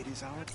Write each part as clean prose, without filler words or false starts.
ladies out.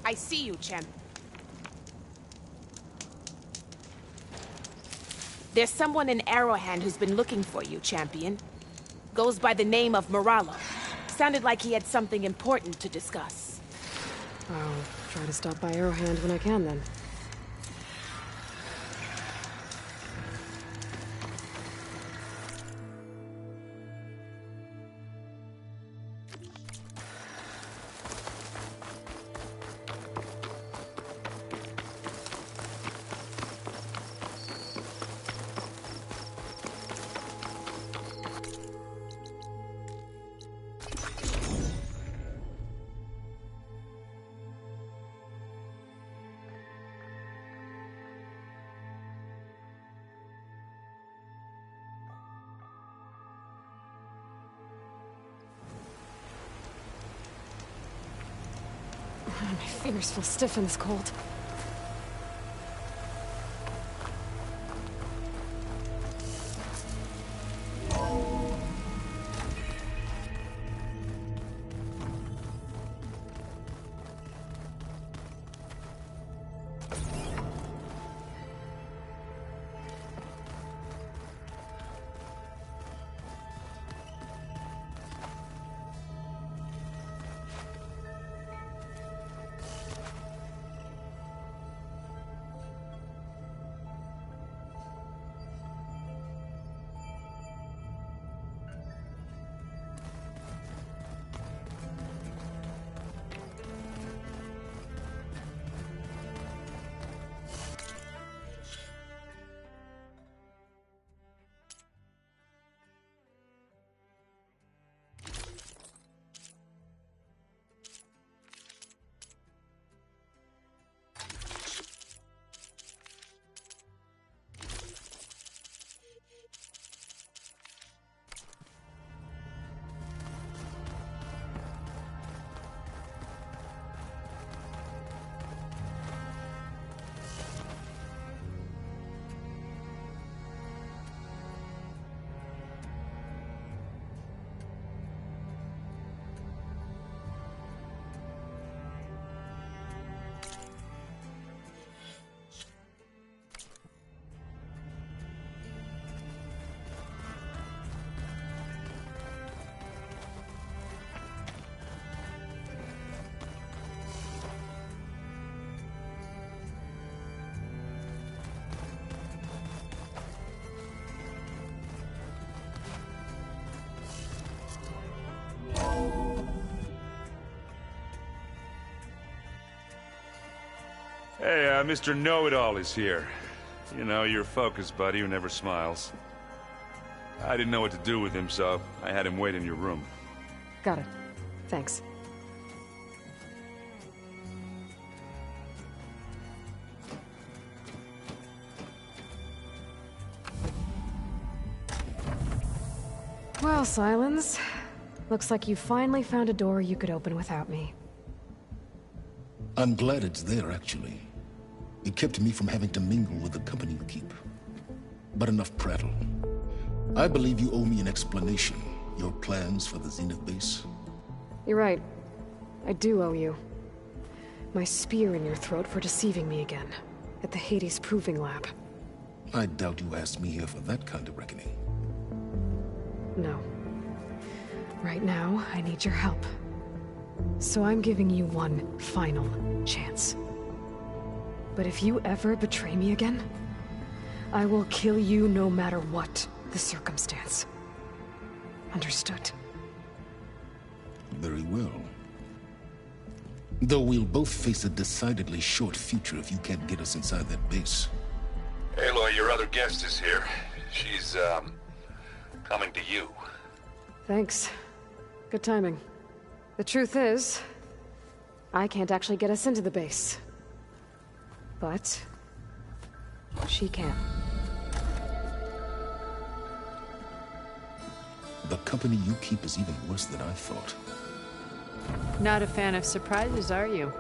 I see you, champ. There's someone in Arrowhand who's been looking for you, champion. Goes by the name of Moralo. Sounded like he had something important to discuss. I'll try to stop by Arrowhand when I can, then. My fingers feel stiff in this cold. Hey, Mr. Know-It-All is here. You know, your focus buddy who never smiles. I didn't know what to do with him, so I had him wait in your room. Got it. Thanks. Well, Silence, Looks like you finally found a door you could open without me. I'm glad it's there, actually. It kept me from having to mingle with the company you keep. But enough prattle. I believe you owe me an explanation. Your plans for the Zenith base? You're right. I do owe you. My spear in your throat for deceiving me again. At the Hades Proving Lab. I doubt you asked me here for that kind of reckoning. No. Right now, I need your help. So I'm giving you one final chance. But if you ever betray me again, I will kill you no matter what the circumstance. Understood? Very well. Though we'll both face a decidedly short future if you can't get us inside that base. Aloy, your other guest is here. She's, coming to you. Thanks. Good timing. The truth is, I can't actually get us into the base. But she can. The company you keep is even worse than I thought. Not a fan of surprises, are you?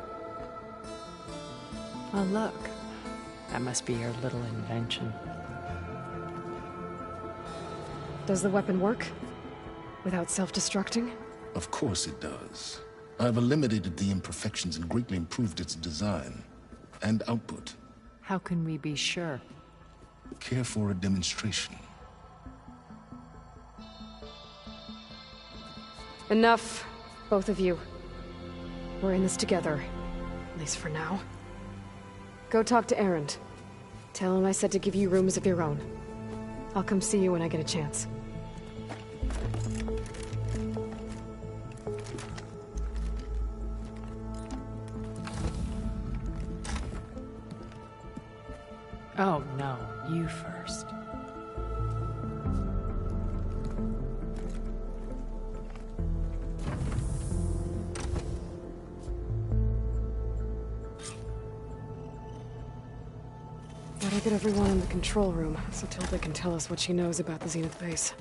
Oh, look. That must be your little invention. Does the weapon work? Without self-destructing? Of course it does. I've eliminated the imperfections and greatly improved its design and output. How can we be sure? Care for a demonstration? Enough, both of you. We're in this together, at least for now. Go talk to Erend. Tell him I said to give you rooms of your own. I'll come see you when I get a chance. Oh, no. You first. Better get everyone in the control room, so Tilda can tell us what she knows about the Zenith base.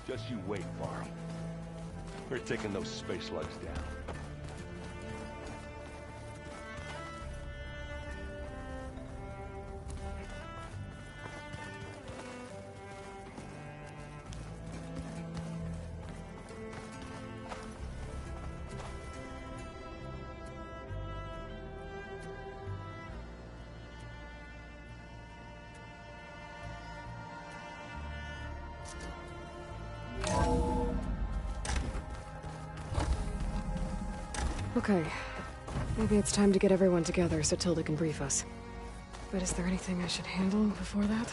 Just you wait, Varl. We're taking those space slugs down. Okay. Maybe it's time to get everyone together so Tilda can brief us. But is there anything I should handle before that?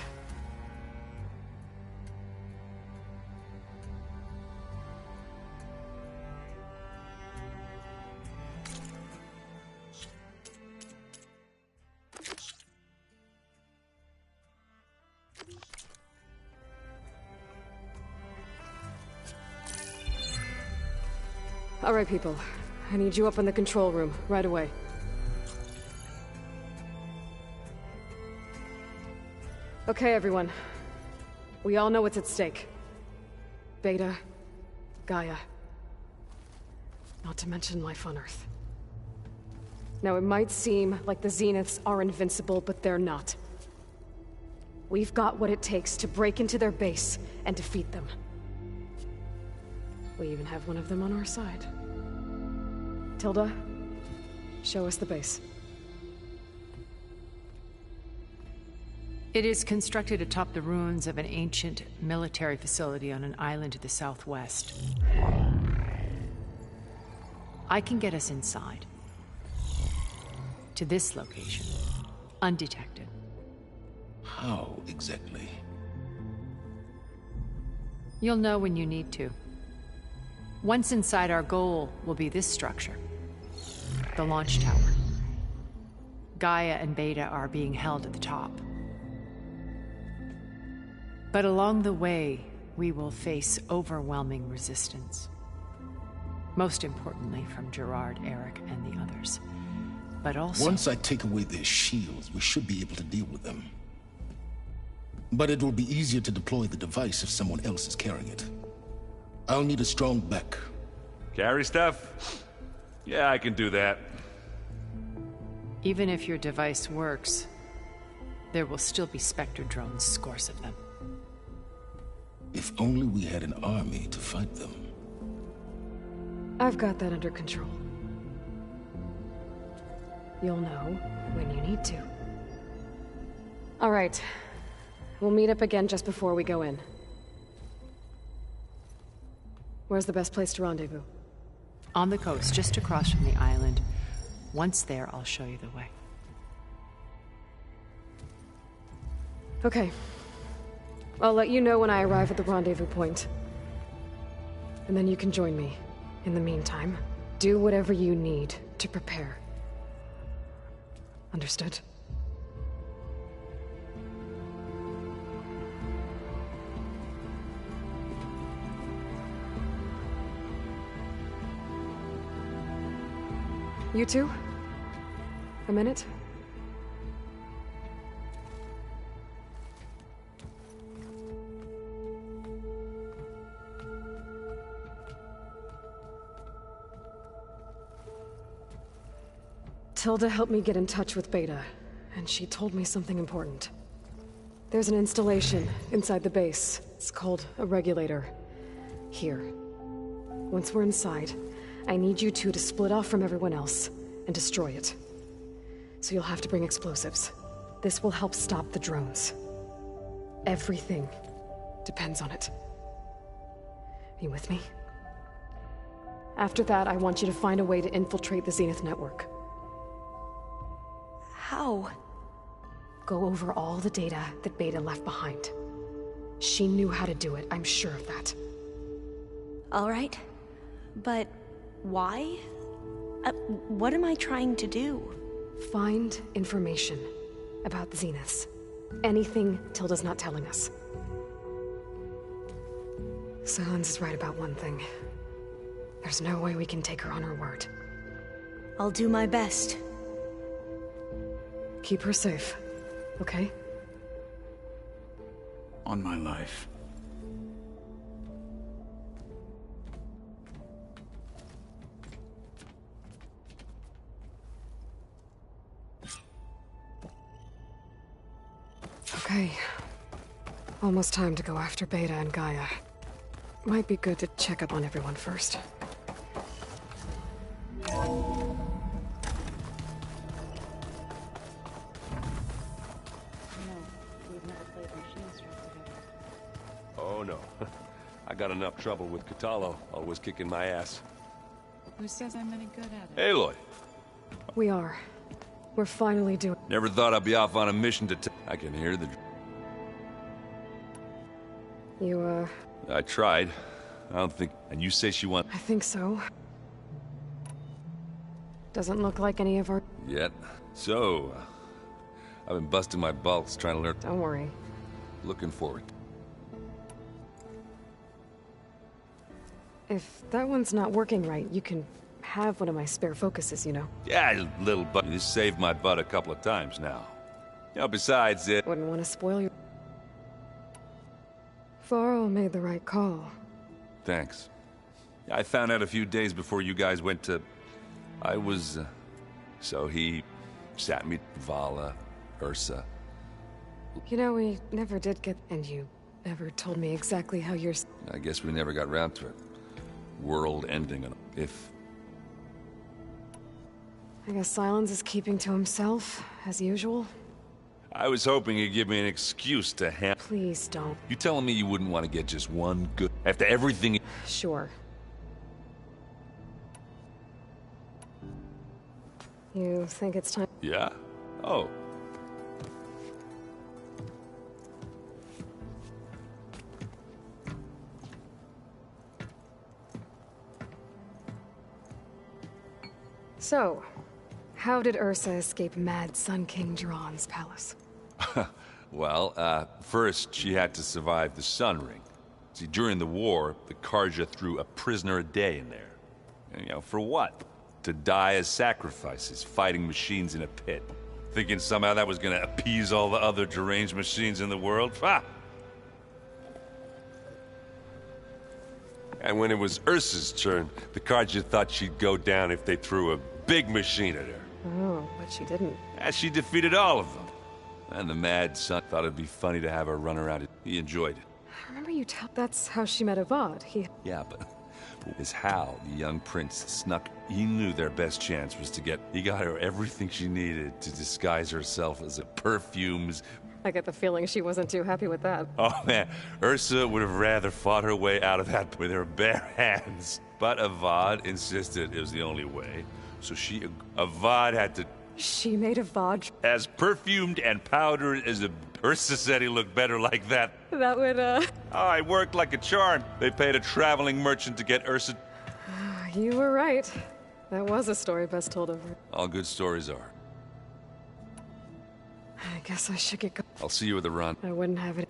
All right, people. I need you up in the control room, right away. Okay, everyone. We all know what's at stake. Beta, Gaia. Not to mention life on Earth. Now, it might seem like the Zeniths are invincible, but they're not. We've got what it takes to break into their base and defeat them. We even have one of them on our side. Tilda, show us the base. It is constructed atop the ruins of an ancient military facility on an island to the southwest. I can get us inside. To this location. Undetected. How exactly? You'll know when you need to. Once inside, our goal will be this structure. The launch tower. Gaia and Beta are being held at the top. But along the way, we will face overwhelming resistance. Most importantly from Gerard, Eric, and the others. But also... Once I take away their shields, we should be able to deal with them. But it will be easier to deploy the device if someone else is carrying it. I'll need a strong back. Carry stuff? Yeah, I can do that. Even if your device works, there will still be Spectre drones, scores of them. If only we had an army to fight them. I've got that under control. You'll know when you need to. All right. We'll meet up again just before we go in. Where's the best place to rendezvous? On the coast, just across from the island. Once there, I'll show you the way. Okay. I'll let you know when I arrive at the rendezvous point. And then you can join me. In the meantime, do whatever you need to prepare. Understood? You two? A minute? Tilda helped me get in touch with Beta, and she told me something important. There's an installation inside the base. It's called a regulator. Here. Once we're inside, I need you two to split off from everyone else and destroy it. So you'll have to bring explosives. This will help stop the drones. Everything depends on it. Are you with me? After that, I want you to find a way to infiltrate the Zenith network. How? Go over all the data that Beta left behind. She knew how to do it, I'm sure of that. All right. But why? What am I trying to do? Find information about the Zeniths. Anything Tilda's not telling us. Silence is right about one thing. There's no way we can take her on her word. I'll do my best. Keep her safe, okay? On my life. Okay. Almost time to go after Beta and Gaia. Might be good to check up on everyone first. Oh no. I got enough trouble with Catalo, always kicking my ass. Who says I'm any good at it? Aloy! We are. We're finally doing... Never thought I'd be off on a mission to I can hear the... You, I tried. I don't think... And you say she wants... I think so. Doesn't look like any of our... Yet. So... I've been busting my balls trying to learn... Don't worry. Looking forward. If that one's not working right, you can have one of my spare focuses, you know? Yeah, little butt. You saved my butt a couple of times now. You know, besides it... Wouldn't want to spoil your... Varl made the right call. Thanks. I found out a few days before you guys went to... I was... So he sat me... Vala, Ursa. You know, we never did get... And you never told me exactly how you're... I guess we never got round to it. World ending, if... I guess Silence is keeping to himself, as usual. I was hoping you'd give me an excuse to Please don't. You telling me you wouldn't want to get just one good... After everything... Sure. You think it's time? Yeah? Oh. So, How did Ursa escape Mad Sun King Jiran's palace? Well, first she had to survive the Sun Ring. See, during the war, the Karja threw a prisoner a day in there. And, you know, for what? To die as sacrifices, fighting machines in a pit. Thinking somehow that was gonna appease all the other deranged machines in the world? Ha! And when it was Ursa's turn, the Karja thought she'd go down if they threw a big machine at her. Oh, but she didn't. And she defeated all of them. And the Mad Sun thought it'd be funny to have her run around. He enjoyed it. I remember you that's how she met Avad. Yeah, but is how the young prince snuck. He knew their best chance was to get. He got her everything she needed to disguise herself as a perfumes. I get the feeling she wasn't too happy with that. Oh man, Ursa would have rather fought her way out of that with her bare hands. But Avad insisted it was the only way. So Avad had to... She made Avad... As perfumed and powdered as Ursa said he looked better like that. That would, Oh, it worked like a charm. They paid a traveling merchant to get Ursa... You were right. That was a story best told of her. All good stories are. I guess I should get going. I'll see you at the run. I wouldn't have it.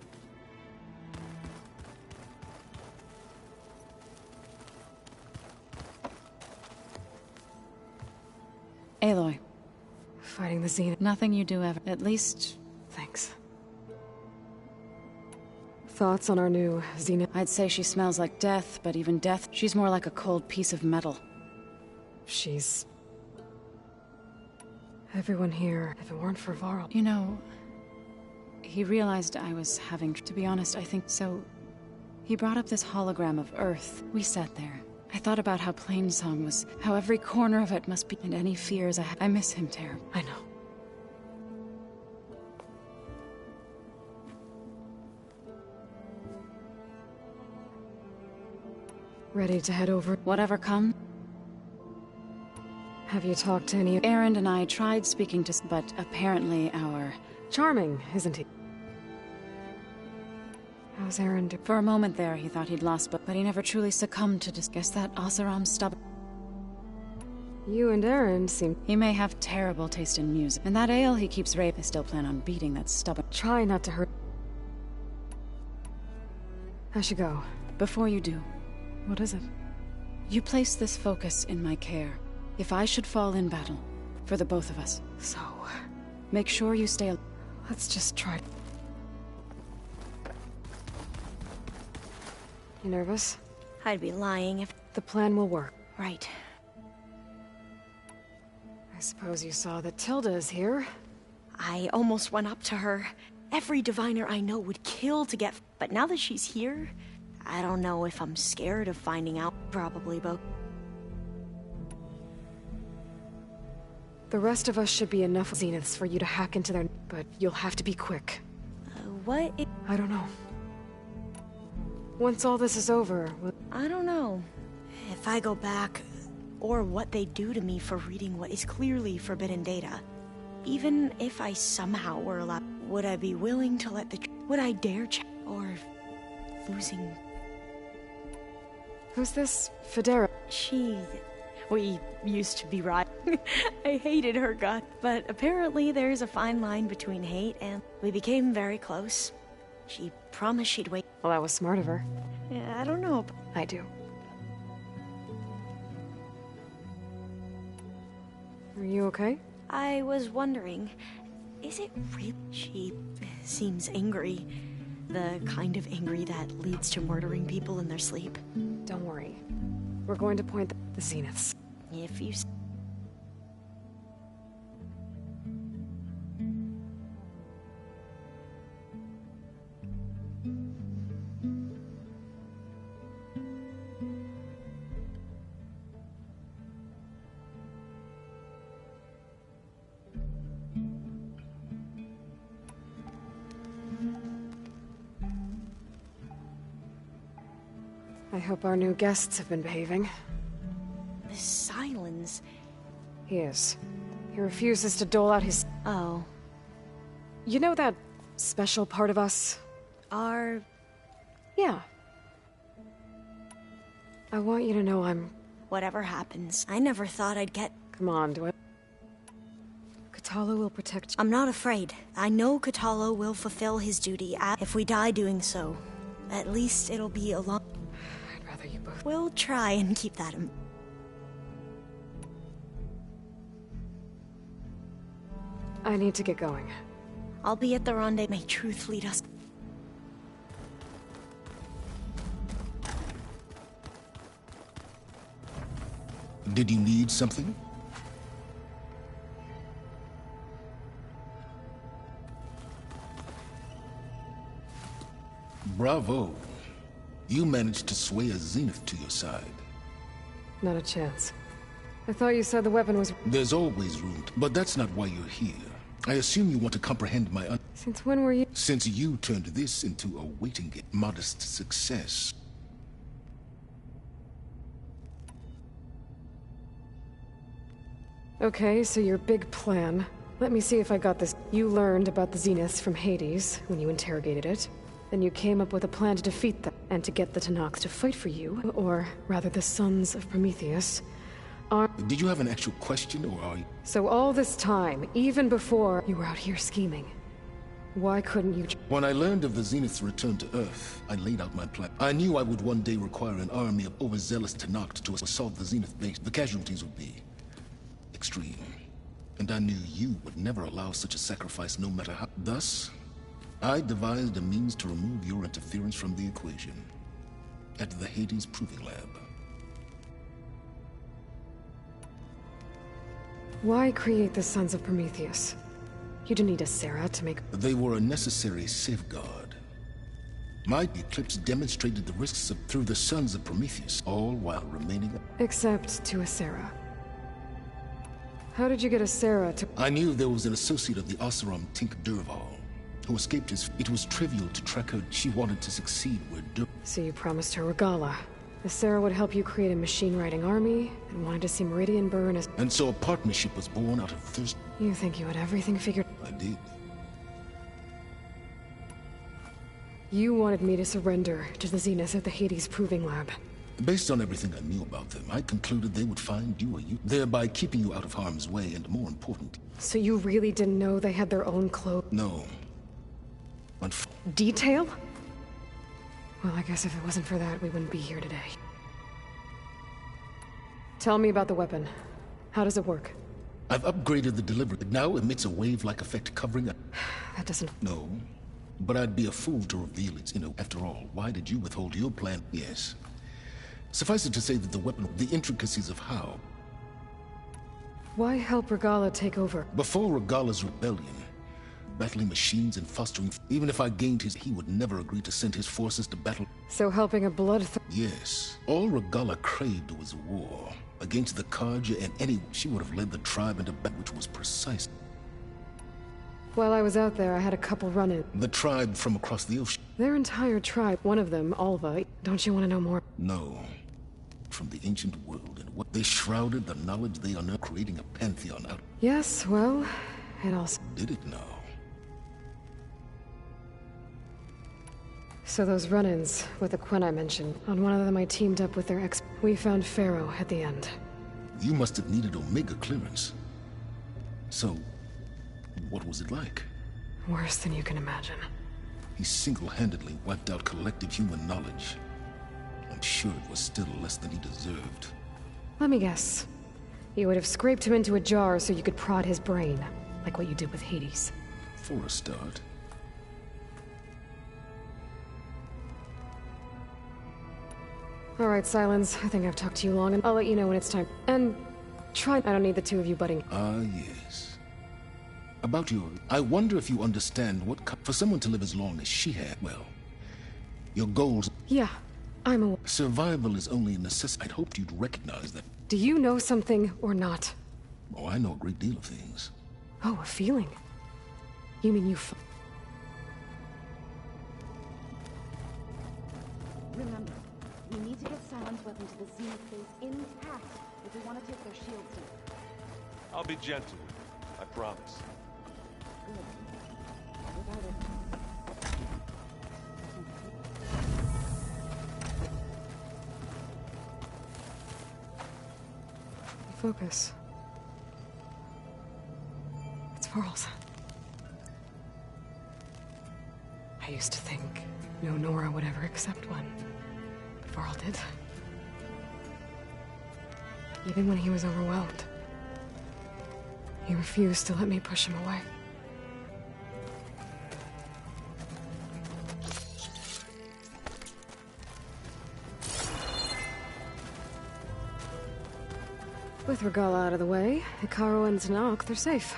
Aloy. Fighting the Zenith. Nothing you do ever. At least... Thanks. Thoughts on our new Zenith? I'd say she smells like death, but even death, she's more like a cold piece of metal. She's... Everyone here, if it weren't for Varl... You know, he realized I was having... To be honest, I think so... He brought up this hologram of Earth. We sat there. I thought about how Plainsong was, how every corner of it must be... And any fears I miss him terribly. I know. Ready to head over? Whatever comes. Have you talked to any... Erend and I tried speaking to... But apparently our... Charming, isn't he? How's Erend? For a moment there, he thought he'd lost, but he never truly succumbed to guess that Oseram's stubborn. You and Erend seem... He may have terrible taste in music. And that ale he keeps I still plan on beating that stubborn... Try not to hurt... I should go. Before you do... What is it? You place this focus in my care. If I should fall in battle, for the both of us. So... Make sure you stay... Let's just try... You nervous? I'd be lying if... The plan will work. Right. I suppose you saw that Tilda is here. I almost went up to her. Every diviner I know would kill to get... But now that she's here, I don't know if I'm scared of finding out. Probably both. The rest of us should be enough zeniths for you to hack into their... But you'll have to be quick. What if... I don't know. Once all this is over, I don't know. If I go back, or what they do to me for reading what is clearly forbidden data. Even if I somehow were allowed, would I be willing to let the... Would I dare check? Or... losing... Who's this Federa? We used to be right. I hated her gut, but apparently there's a fine line between hate and... We became very close. She promised she'd wait. Well, that was smart of her. Yeah, I don't know. I do. Are you okay? I was wondering, is it real? She seems angry. The kind of angry that leads to murdering people in their sleep. Don't worry. We're going to point the zeniths. If you... I hope our new guests have been behaving. The silence. He is. He refuses to dole out his... Oh. You know that special part of us? Our... Yeah. I want you to know I'm... Whatever happens, I never thought I'd get... Come on, do I... Katalo will protect you. I'm not afraid. I know Katalo will fulfill his duty. If we die doing so, at least it'll be a long... I'd rather you both... We'll try and keep that in... I need to get going. I'll be at the rendezvous. May truth lead us. Did you need something? Bravo. You managed to sway a Zenith to your side. Not a chance. I thought you said the weapon was... There's always room, but that's not why you're here. I assume you want to comprehend my Since when were you... Since you turned this into a waiting game, modest success. Okay, so your big plan. Let me see if I got this. You learned about the Zeniths from Hades when you interrogated it. Then you came up with a plan to defeat them, and to get the Tanakhs to fight for you, or rather the Sons of Prometheus. Did you have an actual question, or are you... So all this time, even before you were out here scheming, why couldn't you... When I learned of the Zenith's return to Earth, I laid out my plan. I knew I would one day require an army of overzealous Tanakhs to assault the Zenith base. The casualties would be extreme. And I knew you would never allow such a sacrifice, no matter how... Thus, I devised a means to remove your interference from the equation. At the Hades Proving Lab. Why create the Sons of Prometheus? You didn't need a Sarah to make... They were a necessary safeguard. My eclipse demonstrated the risks through the Sons of Prometheus, all while remaining... Except to a Sarah. How did you get a Sarah to... I knew there was an associate of the Oseram, Tink Durval, who escaped his... It was trivial to track her. She wanted to succeed where So you promised her Regala. The Sarah would help you create a machine-riding army, and wanted to see Meridian burn as... And so a partnership was born out of thirst. You think you had everything figured... I did. You wanted me to surrender to the Zeniths at the Hades Proving Lab. Based on everything I knew about them, I concluded they would find you, thereby keeping you out of harm's way, and more important... So you really didn't know they had their own clothes? No. Detail? Well, I guess if it wasn't for that, we wouldn't be here today. Tell me about the weapon. How does it work? I've upgraded the delivery. It now emits a wave-like effect covering a... That doesn't... No. But I'd be a fool to reveal its... After all, why did you withhold your plan? Yes. Suffice it to say that the weapon... The intricacies of how... Why help Regala take over? Before Regala's rebellion, battling machines and fostering... Even if I gained his... He would never agree to send his forces to battle... So helping a blood... Yes. All Regala craved was war. Against the Karja and anyone. She would have led the tribe into battle, which was precise. While I was out there, I had a couple run-ins. The tribe from across the ocean. Their entire tribe, one of them, Alva. Don't you want to know more? No. From the ancient world, and what they shrouded the knowledge they unearthed, creating a pantheon out. Yes, well, it also... Did it now? So those run-ins with the Quen I mentioned, on one of them I teamed up with their ex... We found Pharaoh at the end. You must have needed Omega clearance. So, what was it like? Worse than you can imagine. He single-handedly wiped out collective human knowledge. I'm sure it was still less than he deserved. Let me guess. You would have scraped him into a jar so you could prod his brain, like what you did with Hades. For a start. All right, Silence. I think I've talked to you long, and I'll let you know when it's time. And try... I don't need the two of you butting. Ah, yes. About your... I wonder if you understand what... For someone to live as long as she had, well... Your goals... Yeah, I'm aware. Survival is only a necessity. I'd hoped you'd recognize that. Do you know something or not? Oh, I know a great deal of things. Oh, a feeling. You mean you... Remember, we need to get Silence weapon to the Zenith base intact if we want to take their shields down. I'll be gentle with you, I promise. Good. Without it... Focus. Varls. I used to think no Nora would ever accept one. But Varl did. Even when he was overwhelmed. He refused to let me push him away. With Regala out of the way, Hikaru and Zanok, they're safe.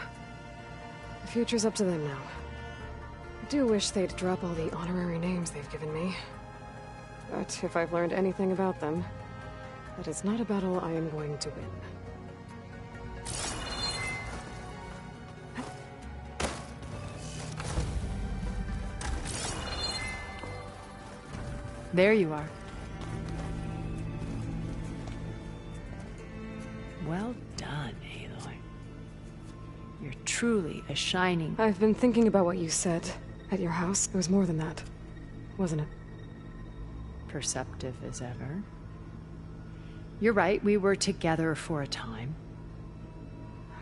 The future's up to them now. I do wish they'd drop all the honorary names they've given me. But if I've learned anything about them, that is not a battle I am going to win. There you are. Well done, Aloy. You're truly a shining... I've been thinking about what you said at your house. It was more than that, wasn't it? Perceptive as ever. You're right, we were together for a time.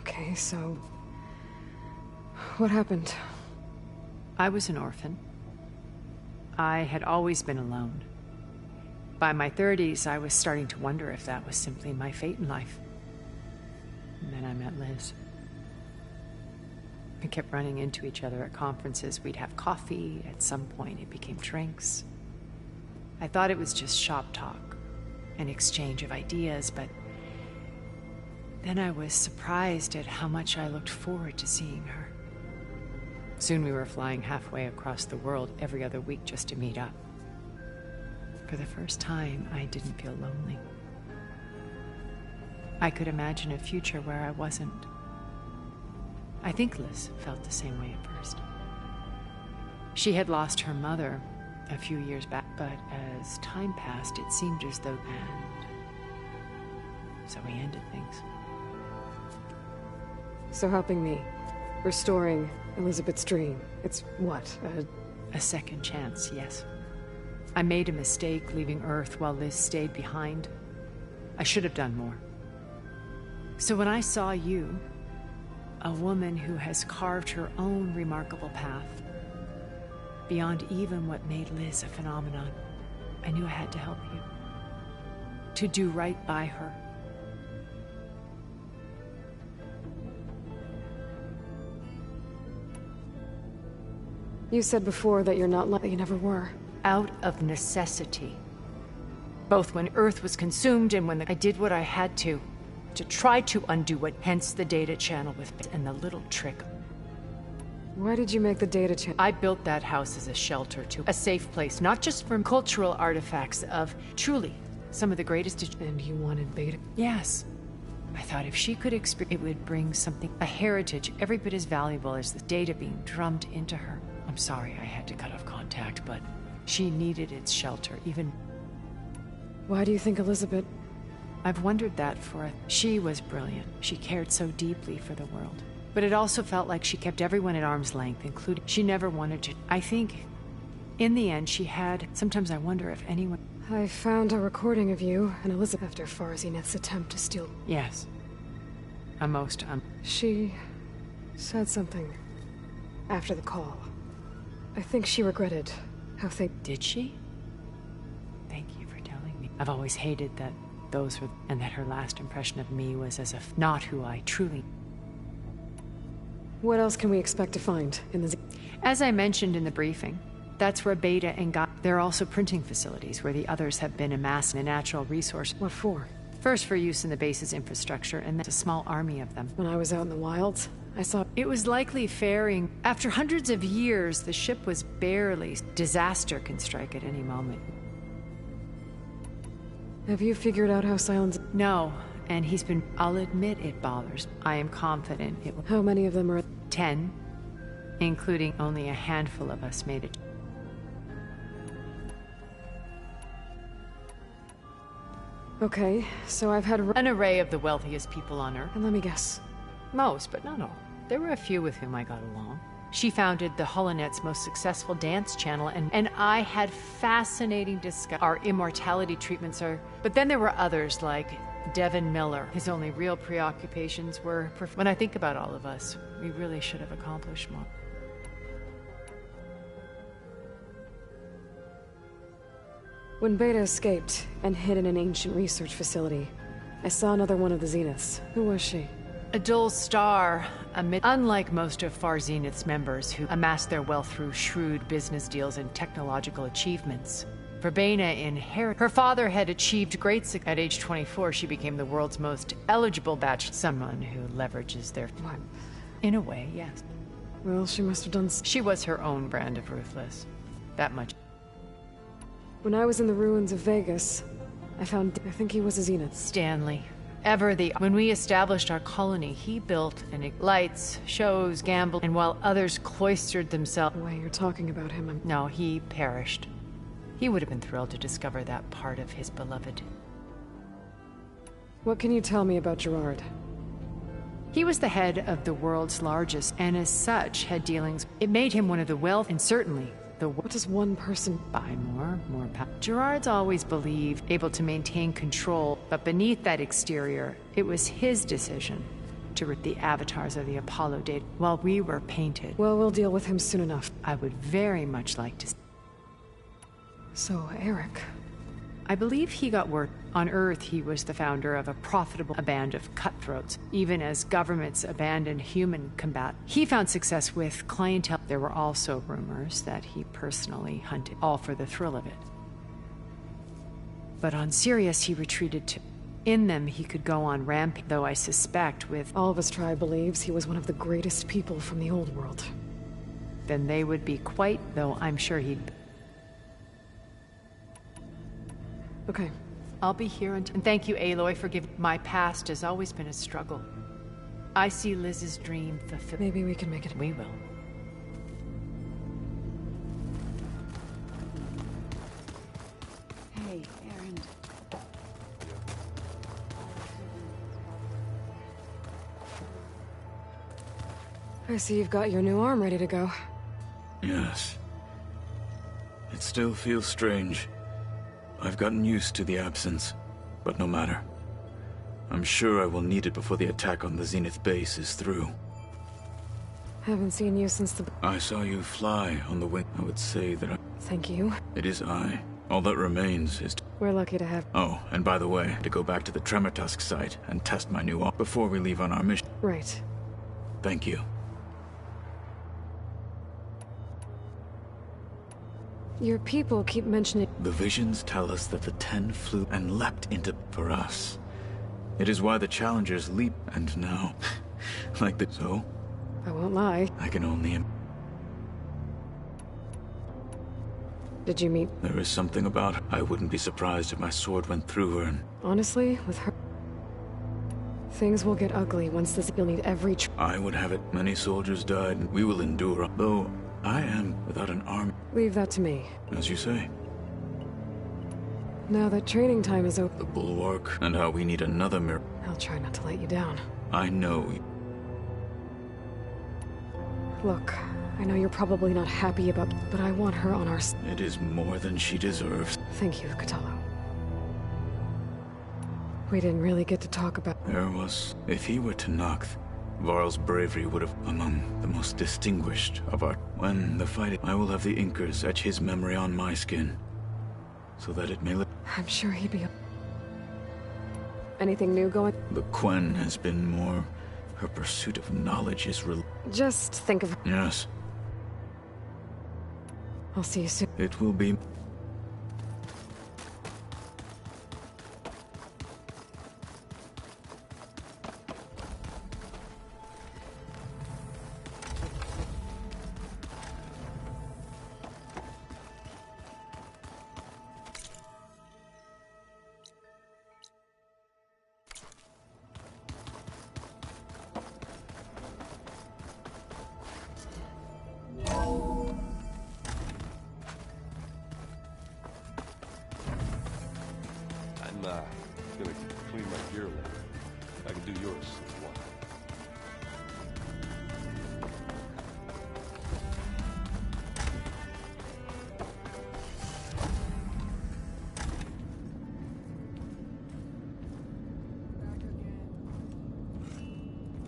Okay, so... what happened? I was an orphan. I had always been alone. By my 30s, I was starting to wonder if that was simply my fate in life. And then I met Liz. We kept running into each other at conferences. We'd have coffee. At some point, it became drinks. I thought it was just shop talk, an exchange of ideas, but then I was surprised at how much I looked forward to seeing her. Soon we were flying halfway across the world every other week just to meet up. For the first time, I didn't feel lonely. I could imagine a future where I wasn't. I think Liz felt the same way at first. She had lost her mother a few years back, but as time passed, it seemed as though... And so we ended things. So helping me, restoring Elizabeth's dream, it's what, a second chance, yes. I made a mistake leaving Earth while Liz stayed behind. I should have done more. So when I saw you, a woman who has carved her own remarkable path, beyond even what made Liz a phenomenon, I knew I had to help you. To do right by her. You said before that you're not like you never were. Out of necessity. Both when Earth was consumed and when I did what I had to try to undo it, hence the data channel with and the little trick. Why did you make the data channel? I built that house as a shelter to a safe place, not just for cultural artifacts of truly some of the greatest. And you wanted Beta? Yes. I thought if she could experience, it would bring something, a heritage every bit as valuable as the data being drummed into her. I'm sorry I had to cut off contact, but she needed its shelter, even... Why do you think Elizabeth... I've wondered that She was brilliant. She cared so deeply for the world. But it also felt like she kept everyone at arm's length, including... She never wanted to... I think, in the end, she had... Sometimes I wonder if anyone... I found a recording of you and Elizabeth after Farzineth's attempt to steal... Yes. A most, She said something after the call. I think she regretted how things... Did she? Thank you for telling me. I've always hated that those were... And that her last impression of me was as if not who I truly... What else can we expect to find in the... As I mentioned in the briefing, that's where Beta and Gaia... There are also printing facilities where the others have been amassed in a natural resource. What for? First for use in the base's infrastructure, and then a small army of them. When I was out in the wilds, I saw... It was likely faring... After hundreds of years, the ship was barely... Disaster can strike at any moment. Have you figured out how Silence... No, and he's been... I'll admit it bothers. I am confident it will... How many of them are... 10, including only a handful of us made it. Okay, so I've had... An array of the wealthiest people on Earth. And let me guess. Most, but not all. There were a few with whom I got along. She founded the Holonet's most successful dance channel, and I had fascinating discussions. Our immortality treatments are... But then there were others like Devin Miller. His only real preoccupations were... When I think about all of us, we really should have accomplished more. When Beta escaped and hid in an ancient research facility, I saw another one of the Zeniths. Who was she? A dull star, unlike most of Far Zenith's members who amassed their wealth through shrewd business deals and technological achievements. Verbena inherited. Her father had achieved great success. At age 24, she became the world's most eligible bachelor. Someone who leverages their... What? In a way, yes. Well, she must have done... She was her own brand of ruthless. That much. When I was in the ruins of Vegas, I think he was a Zenith. Stanley. When we established our colony, he built lights, shows, gambled, and while others cloistered themselves... The way you're talking about him, No, he perished. He would have been thrilled to discover that part of his beloved. What can you tell me about Gerard? He was the head of the world's largest, and as such, had dealings... It made him one of the wealth, and certainly... What does one person buy? More power. Gerard's always believed able to maintain control, but beneath that exterior, it was his decision to rip the avatars of the Apollo data while we were painted. Well, we'll deal with him soon enough. I would very much like to... So, Eric... I believe he got word. On Earth, he was the founder of a profitable band of cutthroats, even as governments abandoned human combat. He found success with clientele. There were also rumors that he personally hunted, all for the thrill of it. But on Sirius, he retreated to... In them, he could go on rampage, though I suspect with... All of his tribe believes he was one of the greatest people from the old world. Then they would be quite, though I'm sure he'd... Okay. I'll be here until... And thank you, Aloy, for giving... My past has always been a struggle. I see Liz's dream fulfilled. Maybe we can make it. We will. Hey, Aaron. I see you've got your new arm ready to go. Yes. It still feels strange. I've gotten used to the absence, but no matter. I'm sure I will need it before the attack on the Zenith base is through. Haven't seen you since the... I saw you fly on the wing. I would say that Thank you. It is I. All that remains is... We're lucky to have... Oh, and by the way, to go back to the Tremor Tusk site and test my new arm before we leave on our mission. Right. Thank you. Your people keep mentioning... The visions tell us that the 10 flew and leapt into... for us. It is why the challengers leap, and now... like the... So? I won't lie. I can only... Did you meet... There is something about her. I wouldn't be surprised if my sword went through her and... Honestly, with her... Things will get ugly once this... You'll need every... I would have it. Many soldiers died, and we will endure. Though, I am without an arm. Leave that to me. As you say. Now that training time is over... The bulwark, and how we need another mirror. I'll try not to let you down. I know. Look, I know you're probably not happy about... But I want her on our... It is more than she deserves. Thank you, Kotallo. We didn't really get to talk about... There was... If he were to knock... Varl's bravery would have among the most distinguished of our... When the fight... I will have the Inkers etch his memory on my skin. So that it may live... I'm sure he'd be... Anything new going? The Quen has been more... Her pursuit of knowledge is real... Just think of... Yes. I'll see you soon. It will be...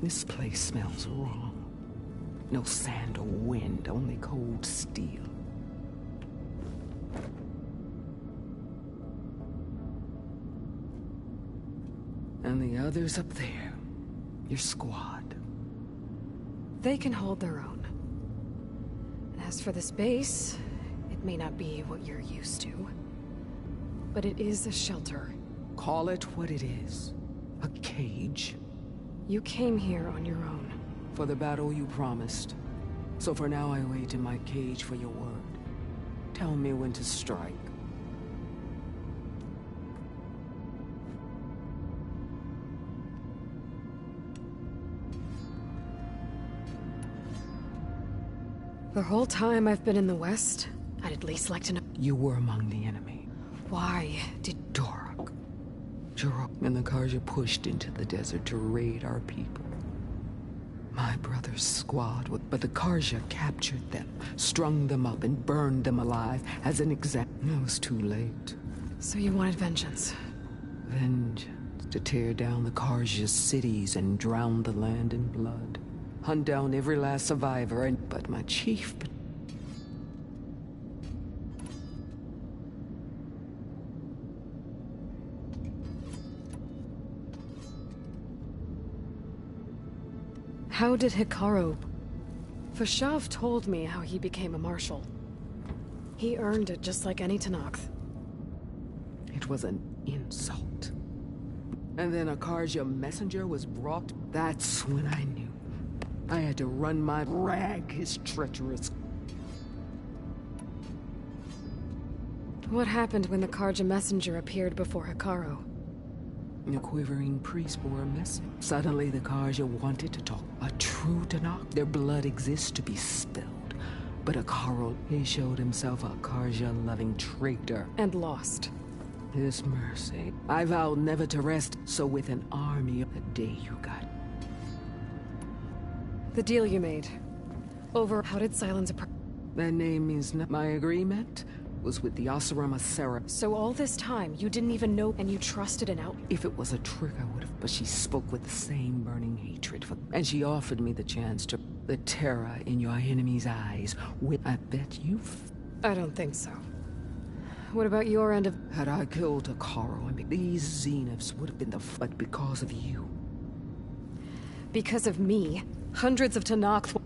This place smells wrong. No sand or wind, only cold steel. And the others up there, your squad. They can hold their own. As for this base, it may not be what you're used to, but it is a shelter. Call it what it is. A cage. You came here on your own. For the battle you promised. So for now I wait in my cage for your word. Tell me when to strike. The whole time I've been in the West, I'd at least like to know— You were among the enemy. Why did— Dorok. Jorok and the Karja pushed into the desert to raid our people. My brother's squad, but the Karja captured them, strung them up, and burned them alive as an example. It was too late. So you wanted vengeance? Vengeance. To tear down the Karja's cities and drown the land in blood. Hunt down every last survivor, but my chief... How did Hikaru... Fashav told me how he became a marshal. He earned it just like any Tenakth. It was an insult. And then a Karja messenger was brought. That's when I knew. I had to run my rag his treacherous... What happened when the Karja messenger appeared before Hikaru? The quivering priest bore a message. Suddenly the Karja wanted to talk. A true Tenakth. Their blood exists to be spilled. But Hikaru, he showed himself a Karja-loving traitor. And lost. His mercy. I vowed never to rest, so with an army the day you got. The deal you made. Over how did Silence... That name means not. My agreement was with the Asarama Seraph. So all this time, you didn't even know and you trusted an out... If it was a trick, I would have. But she spoke with the same burning hatred for... And she offered me the chance to... The terror in your enemy's eyes. I bet you've... I don't think so. What about your end of... Had I killed Hikaru, these Zeniths would have been the... But because of you. Because of me, hundreds of Tenakth...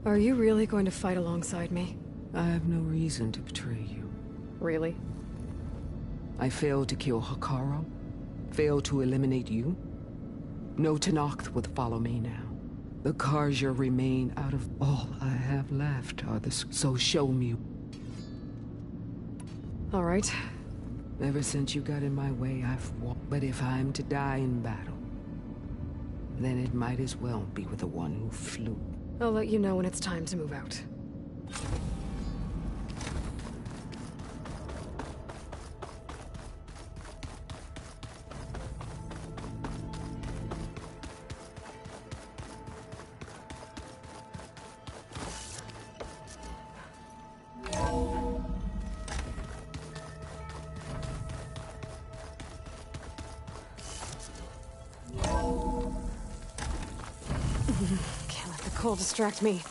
Are you really going to fight alongside me? I have no reason to betray you. Really? I failed to kill Hikaru. Failed to eliminate you. No Tenakth would follow me now. The Karja remain out of... All I have left are the... So show me. All right. Ever since you got in my way, I've walked. But if I'm to die in battle, then it might as well be with the one who flew. I'll let you know when it's time to move out. Can't let the cold distract me.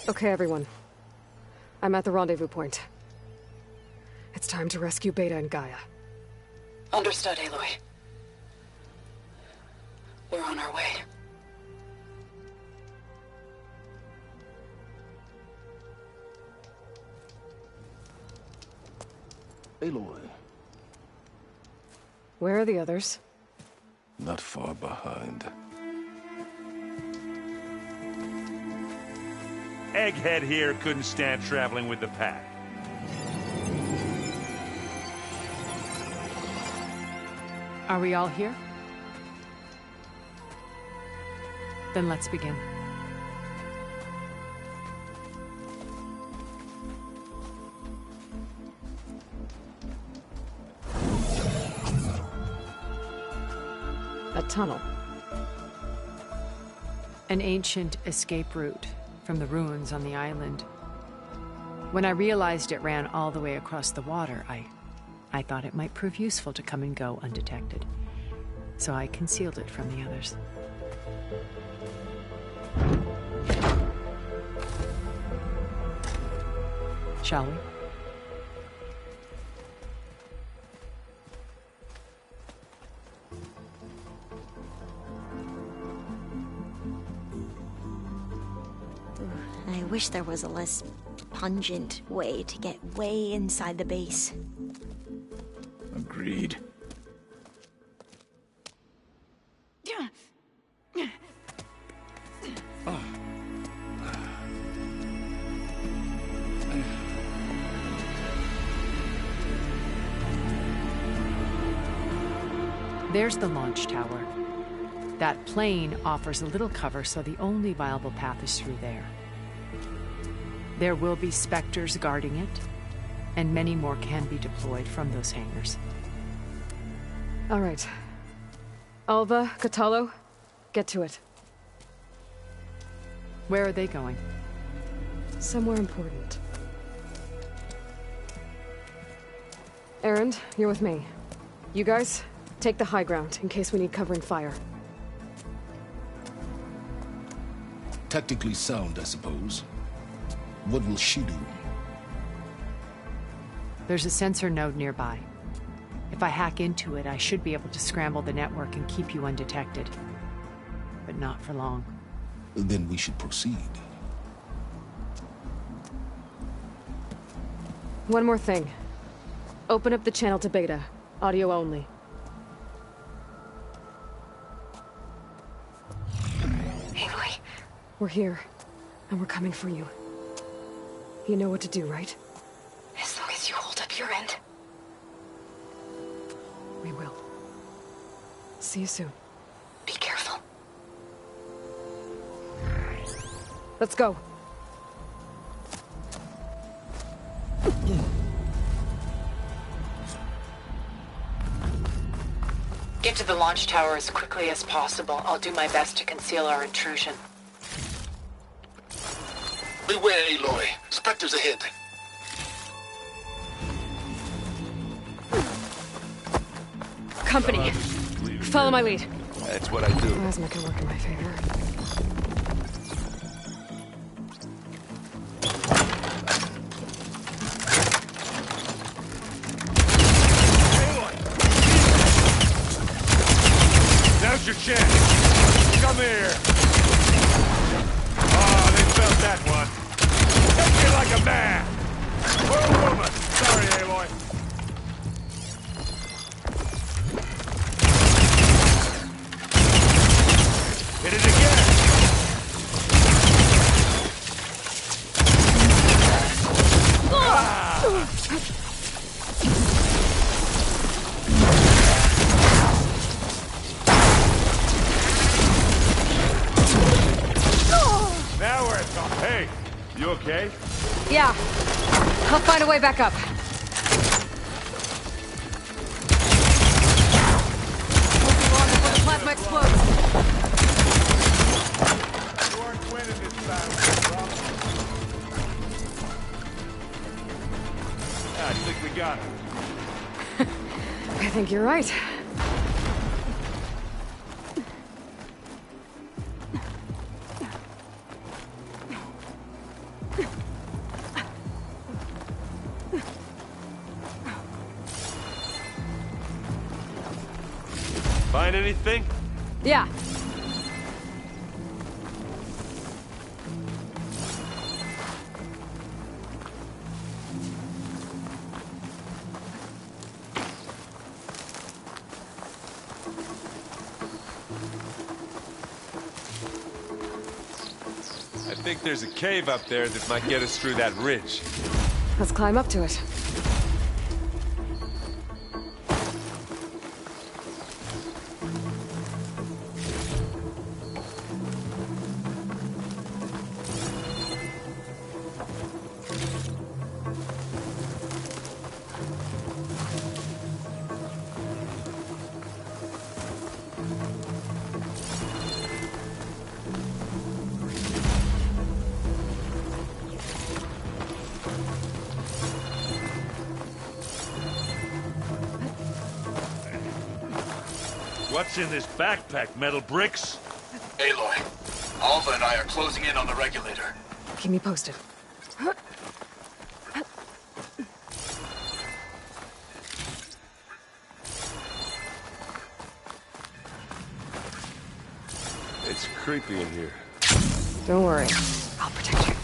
Okay, everyone. I'm at the rendezvous point. It's time to rescue Beta and Gaia. Understood, Aloy. We're on our way. Aloy. Where are the others? Not far behind. Egghead here couldn't stand traveling with the pack. Are we all here? Then let's begin. A tunnel. An ancient escape route from the ruins on the island. When I realized it ran all the way across the water, I thought it might prove useful to come and go undetected. So I concealed it from the others. Shall we? I wish there was a less pungent way to get way inside the base. Agreed. There's the launch tower. That plane offers a little cover, so the only viable path is through there. There will be Spectres guarding it, and many more can be deployed from those hangars. All right. Alva, Catalo, get to it. Where are they going? Somewhere important. Erend, you're with me. You guys, take the high ground in case we need covering fire. Tactically sound, I suppose. What will she do? There's a sensor node nearby. If I hack into it, I should be able to scramble the network and keep you undetected. But not for long. Then we should proceed. One more thing. Open up the channel to Beta. Audio only. Aloy. We're here, and we're coming for you. You know what to do, right? As long as you hold up your end. We will. See you soon. Be careful. Let's go. Get to the launch tower as quickly as possible. I'll do my best to conceal our intrusion. Beware, Aloy. Spectres ahead. Company. Follow my lead. That's what I do. Plasma can work in my favor. Now's your chance. Come here. Oh, they felt that one. Take it like a man. Or a woman. Sorry, Aloy. Hit it again. Now we're at top. Hey, you okay? Yeah. I'll find a way back up. Won't be long before the plasma explodes. You aren't winning this battle, bro. I think we got it. I think you're right. Find anything? Yeah. I think there's a cave up there that might get us through that ridge. Let's climb up to it. What's in this backpack, metal bricks? Aloy, Alva and I are closing in on the regulator. Keep me posted. It's creepy in here. Don't worry. I'll protect you.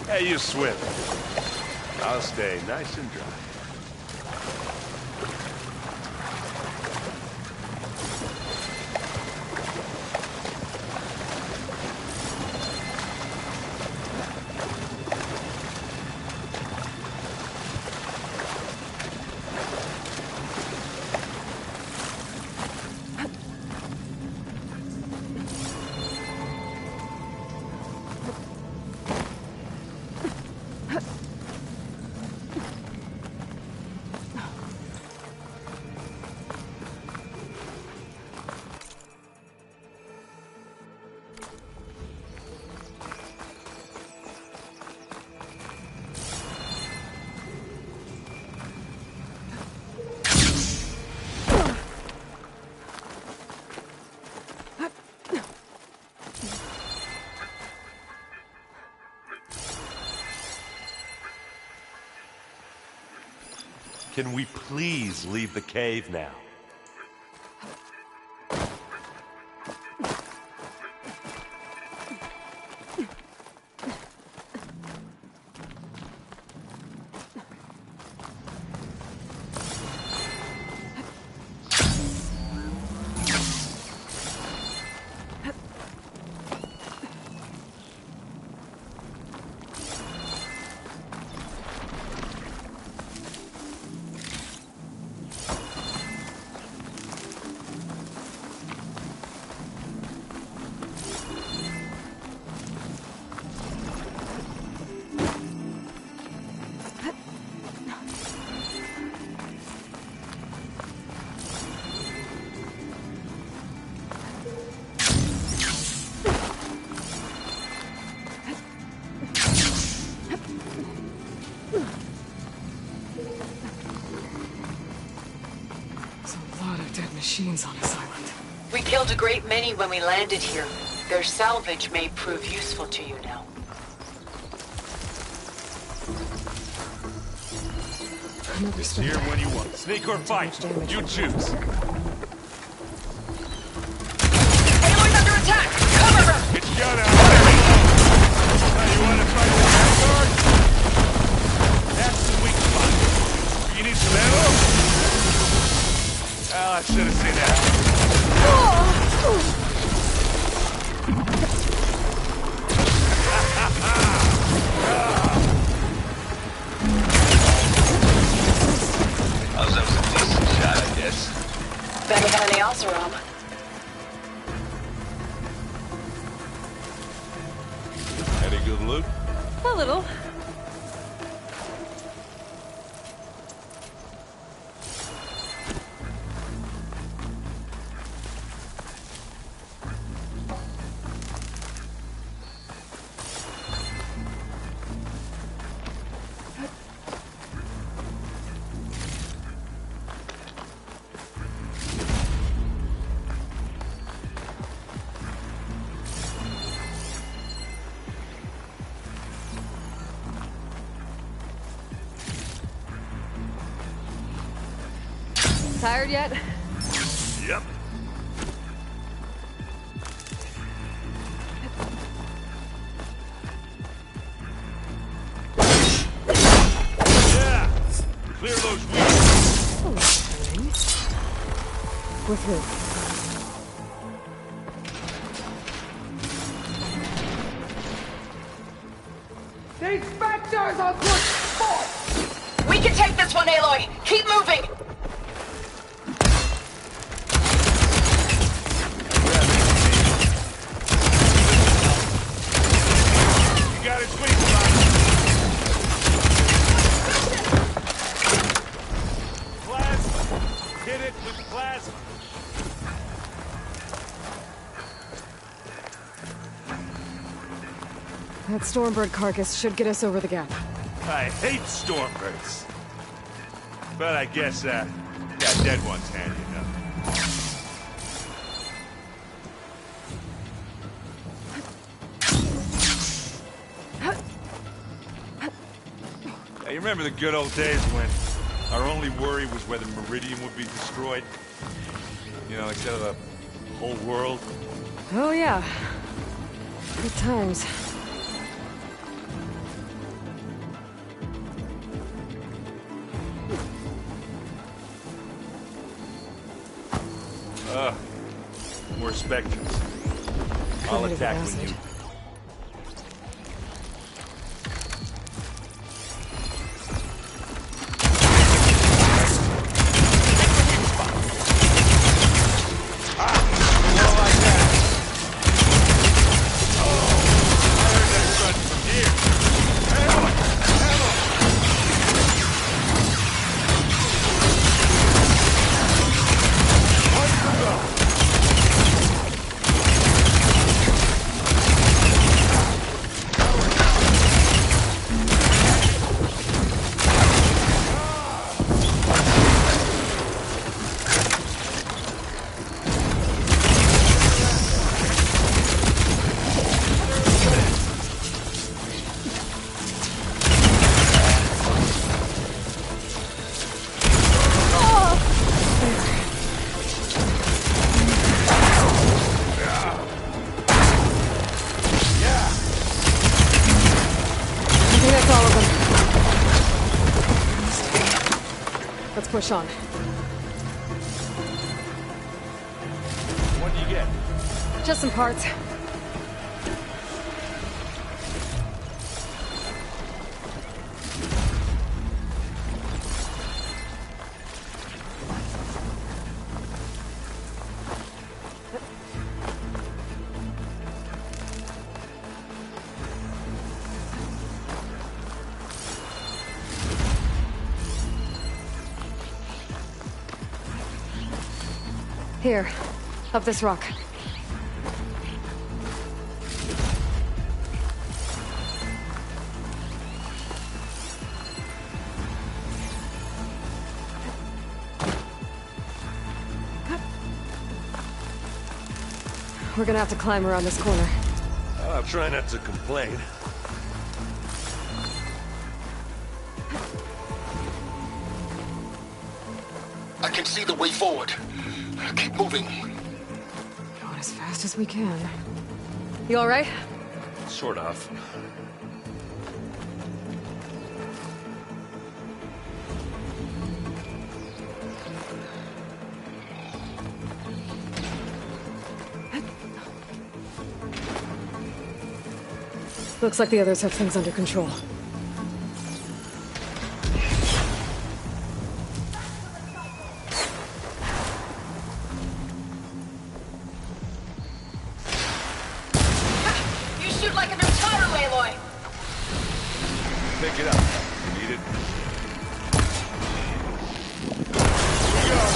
Hey, you swim. I'll stay nice and dry. Can we please leave the cave now? Machines on this island. We killed a great many when we landed here. Their salvage may prove useful to you now. It's here when you want. Sneak or fight. You choose. Aloy's under attack! Cover her! Get shot out. Now you want to try to guard? That's the weak spot. You need some ammo? Well, I should have seen that. That was a decent shot, I guess. Better than any else around. Any good loot? A little. Tired yet? Yep. Yeah! Clear those weeds. With who? These specters are good sport! We can take this one, Aloy! Keep moving! You got it, sweet spot. Plasma. Hit it with plasma. That Stormbird carcass should get us over the gap. I hate Stormbirds. But I guess, yeah, dead one's handy enough. Hey, you remember the good old days when our only worry was whether Meridian would be destroyed? You know, instead of the whole world? Oh yeah. Good times. More Spectres. I'll attack when you... Let's push on. What do you get? Just some parts. Here, up this rock. We're gonna have to climb around this corner. I'll try not to complain. I can see the way forward. Keep moving. Going as fast as we can. You all right? Sort of. Looks like the others have things under control. You shoot like a Notaro, Aloy! Pick it up. Need it. Here we go.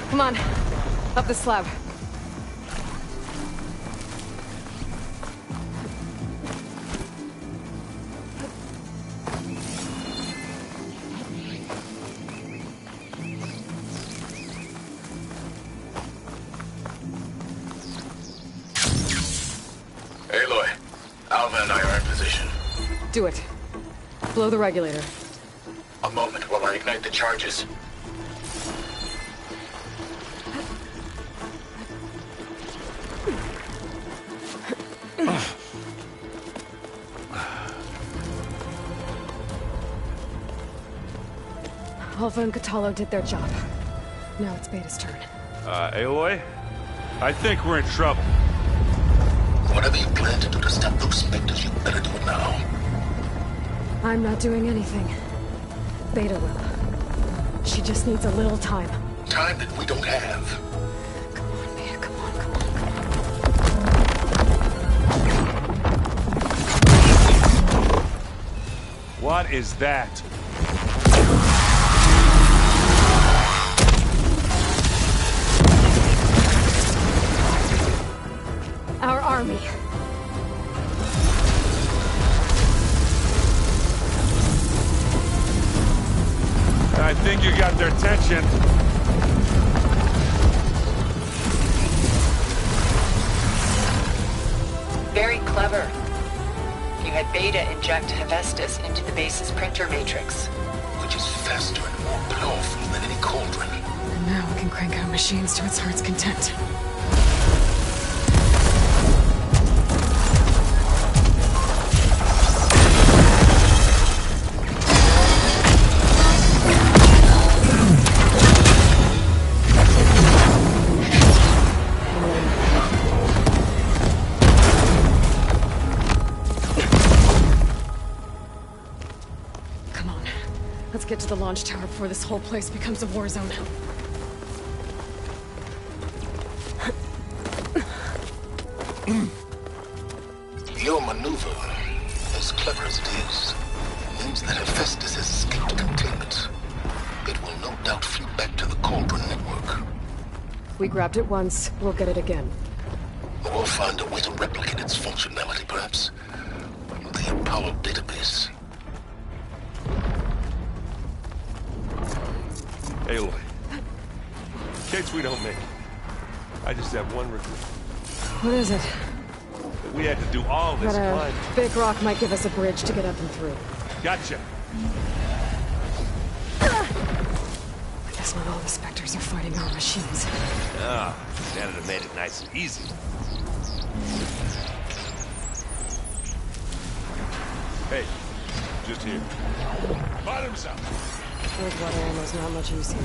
Come on. Up the slab. Aloy, Alva and I are in position. Do it. Blow the regulator. A moment while I ignite the charges. Alpha and Catalo did their job. Now it's Beta's turn. Aloy? I think we're in trouble. Whatever you plan to do to stop those specters, you better do it now. I'm not doing anything. Beta will. She just needs a little time. Time that we don't have. Come on, Beta, come on, come on. What is that? Our army. I think you got their attention. Very clever. You had Beta inject Hephaestus into the base's printer matrix. Which is faster and more powerful than any cauldron. And now we can crank out machines to its heart's content. Let's get to the launch tower before this whole place becomes a war zone. Your maneuver, as clever as it is, means that Hephaestus has escaped containment. It will no doubt flee back to the Cauldron network. We grabbed it once, we'll get it again. Or find a way to replicate its functionality, perhaps. The Apollo database. Aloy, in case we don't make it, I just have one regret. What is it? That we had to do all this That climbing. big rock might give us a bridge to get up and through. Gotcha. I guess not all the Spectres are fighting our machines. Ah, that'd have made it nice and easy. Hey, just here. Bottoms up. Water ammo's not much use here.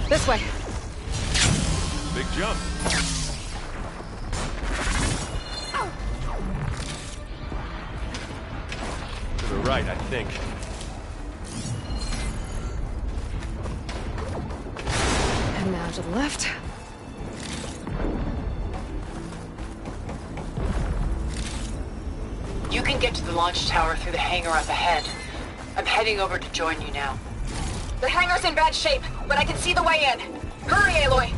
This way. Big jump. To the right, I think. And now to the left. You can get to the launch tower through the hangar up ahead. I'm heading over to join you now. The hangar's in bad shape, but I can see the way in. Hurry, Aloy!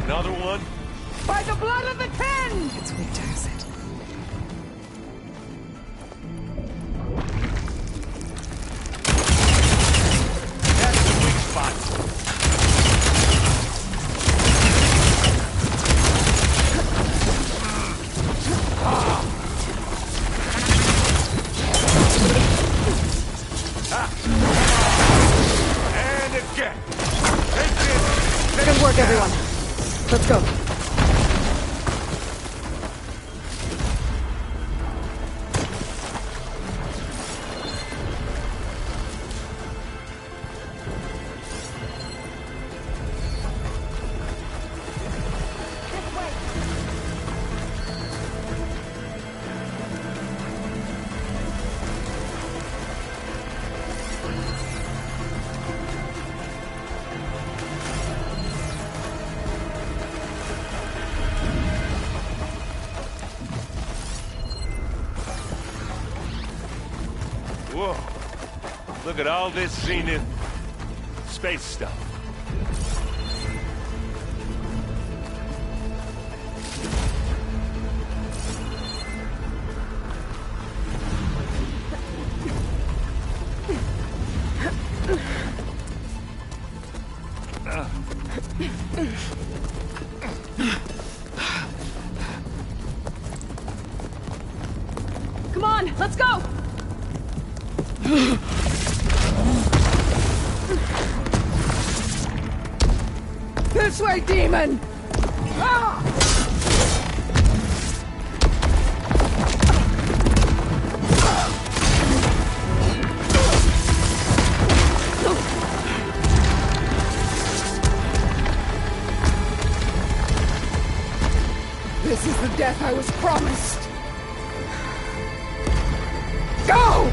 Another one? By the blood of the Ten! It's weak to acid. That's the weak spot. And again. Good work, everyone. Let's go. Whoa. Look at all this Zenith space stuff. Come on, let's go! This way, demon! Ah! This is the death I was promised. Go!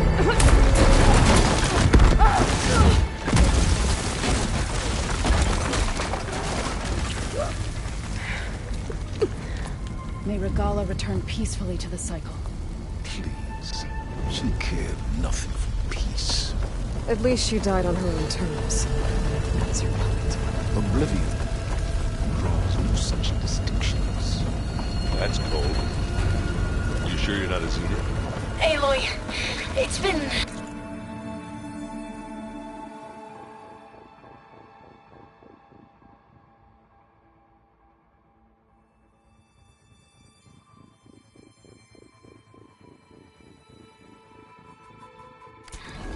May Regala return peacefully to the cycle. Please. She cared nothing for peace. At least she died on her own terms. That's her point. Oblivion draws no such distinctions. That's cold. You sure you're not a Zenith? Aloy, it's been...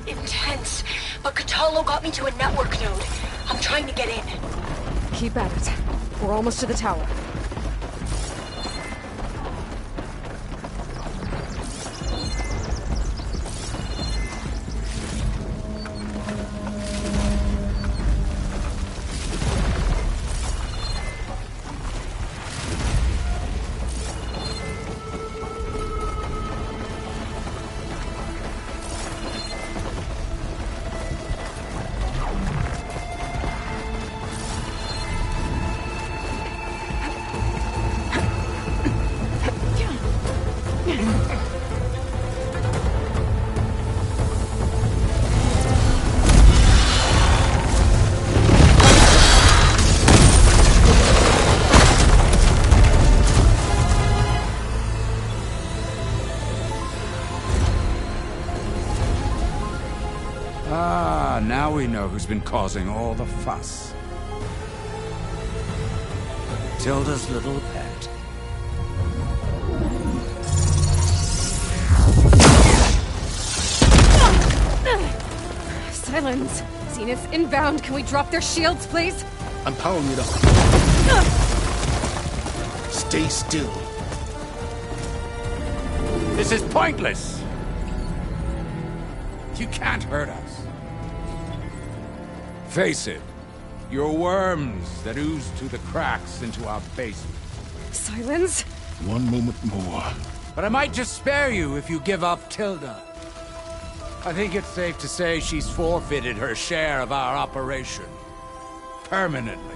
intense, but Catalo got me to a network node. I'm trying to get in. Keep at it. We're almost to the tower. Ah, now we know who's been causing all the fuss. Tilda's little pet. Silence! Zenith inbound. Can we drop their shields, please? I'm powering it up. Stay still. This is pointless! You can't hurt us. Face it, you're worms that ooze through the cracks into our basement. Silence? One moment more. But I might just spare you if you give up Tilda. I think it's safe to say she's forfeited her share of our operation. Permanently.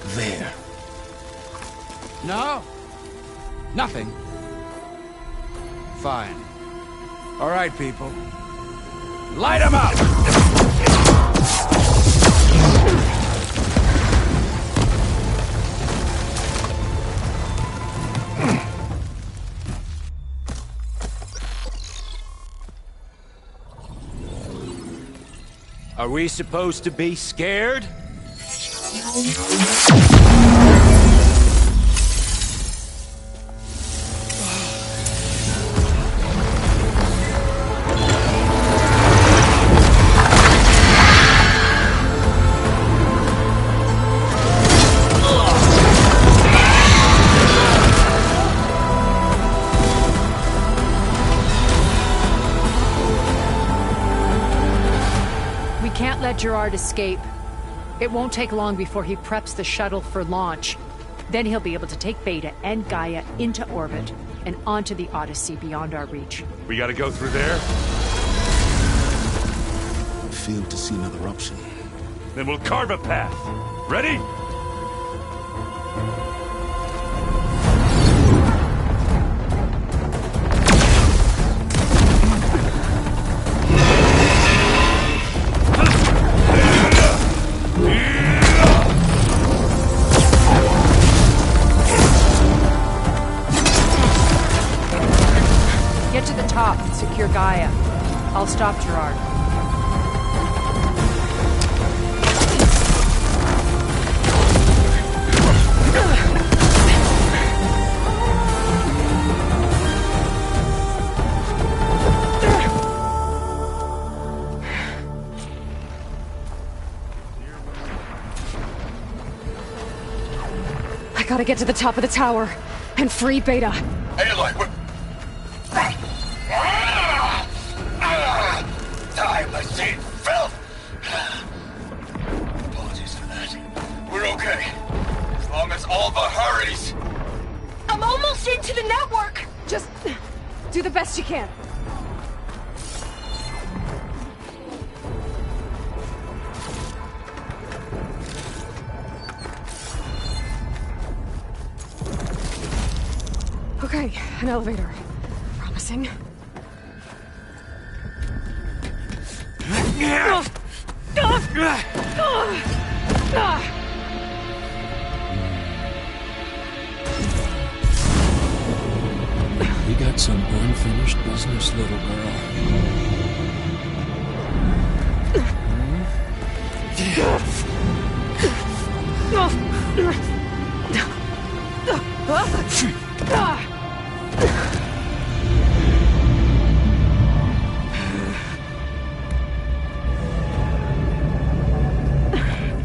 There. No? Nothing? Fine. All right, people. Light 'em up! Are we supposed to be scared? Gerard escape. It won't take long before he preps the shuttle for launch. Then he'll be able to take Beta and Gaia into orbit and onto the Odyssey beyond our reach. We gotta go through there? I fail to see another option. Then we'll carve a path. Ready? Get to the top and secure Gaia. I'll stop Gerard. I gotta get to the top of the tower and free Beta. Aloy, we're... Die, machine filth! Apologies for that. We're okay. As long as Alva hurries. I'm almost into the network! Just do the best you can. Okay, an elevator. Promising. We got some unfinished business, little girl.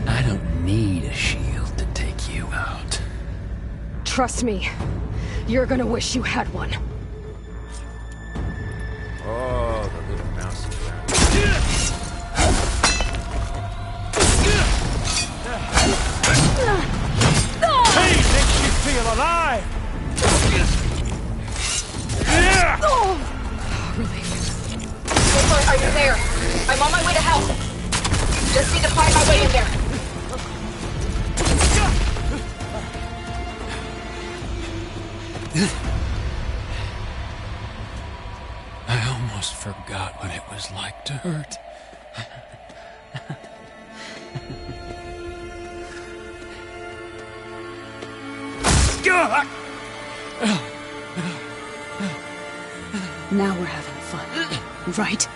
I don't need a shield to take you out. Trust me, you're gonna wish you had one. Oh, the little mouse around. Hey, makes you feel alive! Are you there? I'm on my way to help. Just need to find my way in there. I almost forgot what it was like to hurt. Now we're having fun, right?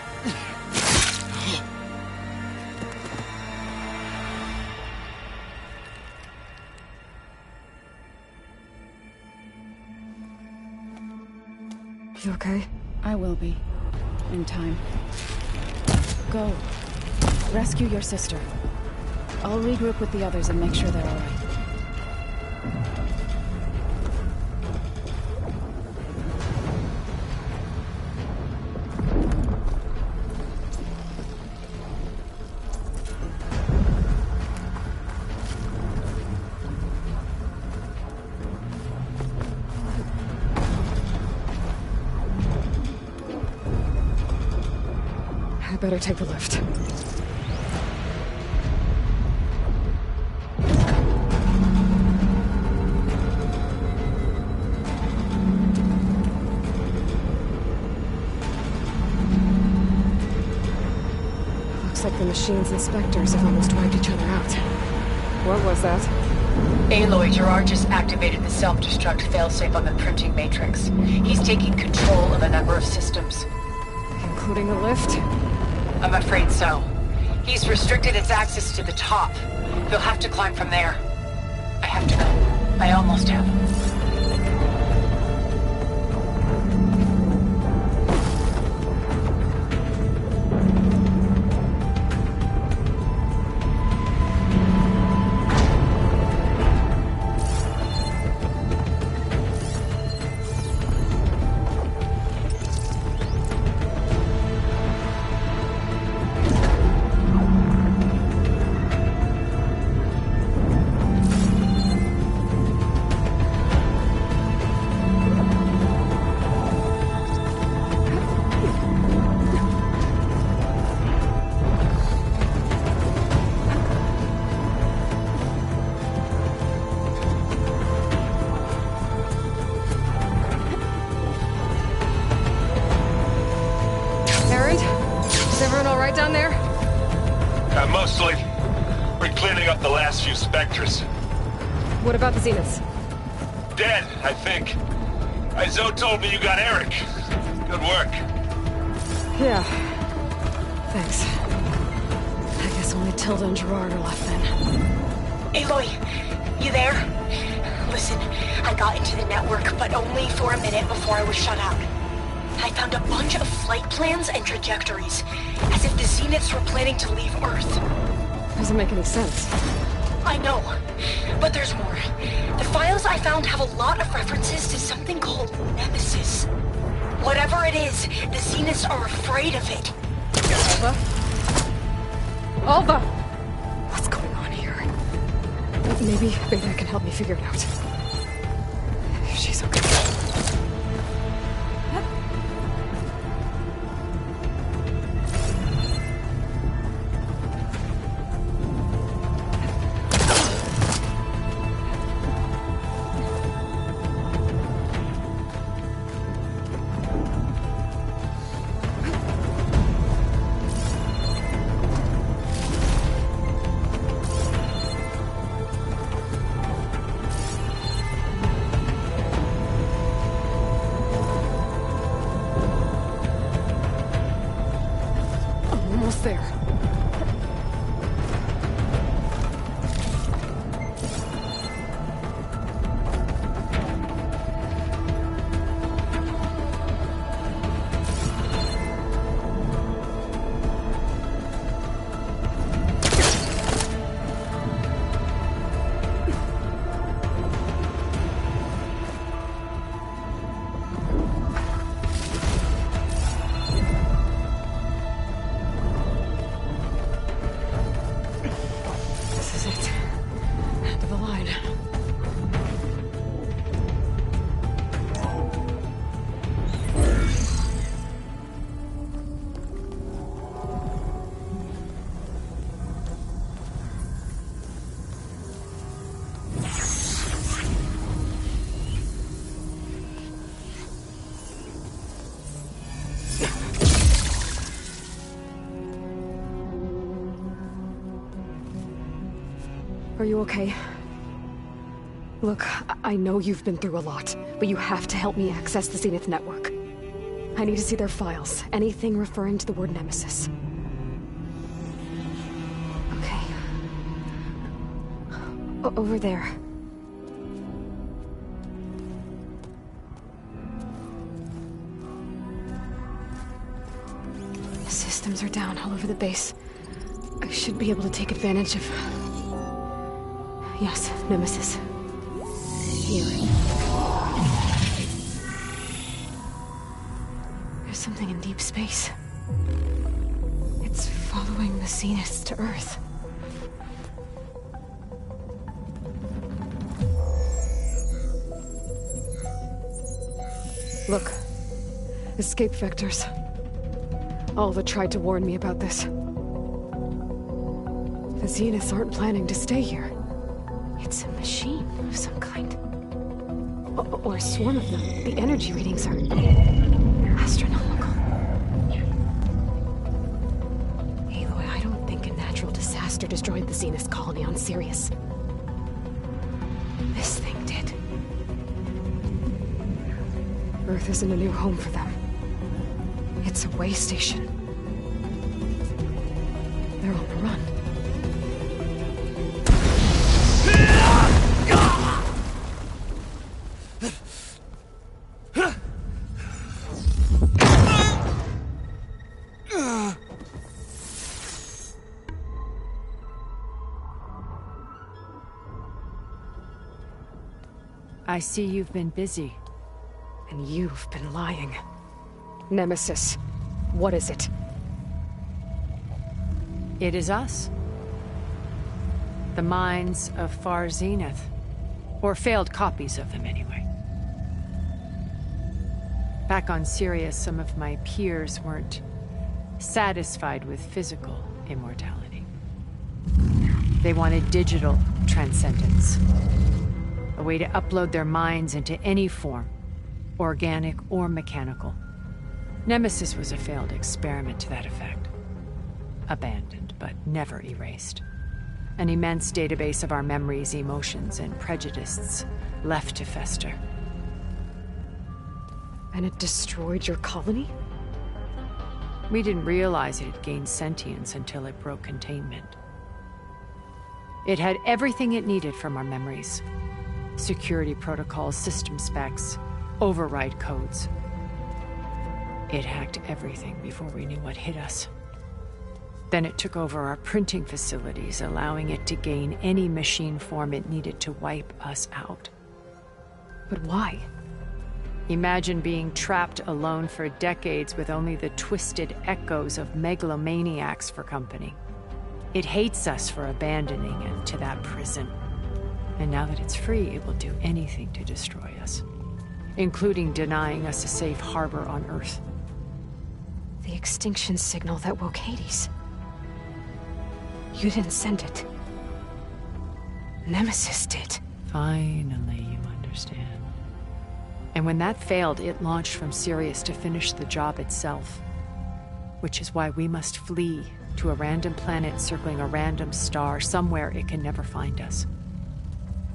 You okay? I will be. In time. Go. Rescue your sister. I'll regroup with the others and make sure they're all right. better take the lift. Looks like the machine's inspectors have almost wiped each other out. What was that? Aloy, Gerard just activated the self-destruct failsafe on the printing matrix. He's taking control of a number of systems. Including the lift? I'm afraid so. He's restricted its access to the top. He'll have to climb from there. I have to go. I almost have. Down there? Mostly. We're cleaning up the last few specters. What about the Zeniths? Dead, I think. Izo told me you got Eric. Good work. Yeah. Thanks. I guess only Tilda and Gerard are left then. Aloy, you there? Listen, I got into the network, but only for a minute before I was shut out. I found a bunch of flight plans and trajectories, as if the Zeniths were planning to leave Earth. Doesn't make any sense. I know, but there's more. The files I found have a lot of references to something called Nemesis. Whatever it is, the Zeniths are afraid of it. Alva? Alva! What's going on here? Maybe Beta can help me figure it out. If she's okay. There. Are you okay? Look, I know you've been through a lot, but you have to help me access the Zenith network. I need to see their files, anything referring to the word Nemesis. Okay. Over there. The systems are down all over the base. I should be able to take advantage of... Yes, Nemesis. Here. There's something in deep space. It's following the Zeniths to Earth. Look. Escape vectors. Alva tried to warn me about this. The Zeniths aren't planning to stay here. It's a machine of some kind. Or a swarm of them. The energy readings are astronomical. Aloy, I don't think a natural disaster destroyed the Zenith colony on Sirius. This thing did. Earth isn't a new home for them. It's a way station. They're on the run. I see you've been busy. And you've been lying. Nemesis, what is it? It is us. The minds of Far Zenith. Or failed copies of them, anyway. Back on Sirius, some of my peers weren't satisfied with physical immortality. They wanted digital transcendence. A way to upload their minds into any form, organic or mechanical. Nemesis was a failed experiment to that effect. Abandoned, but never erased. An immense database of our memories, emotions, and prejudices left to fester. And it destroyed your colony? We didn't realize it had gained sentience until it broke containment. It had everything it needed from our memories. Security protocols, system specs, override codes. It hacked everything before we knew what hit us. Then it took over our printing facilities, allowing it to gain any machine form it needed to wipe us out. But why? Imagine being trapped alone for decades with only the twisted echoes of megalomaniacs for company. It hates us for abandoning it to that prison. And now that it's free, it will do anything to destroy us, including denying us a safe harbor on Earth. The extinction signal that woke Hades. You didn't send it. Nemesis did. Finally, you understand. And when that failed, it launched from Sirius to finish the job itself. Which is why we must flee to a random planet circling a random star, somewhere it can never find us.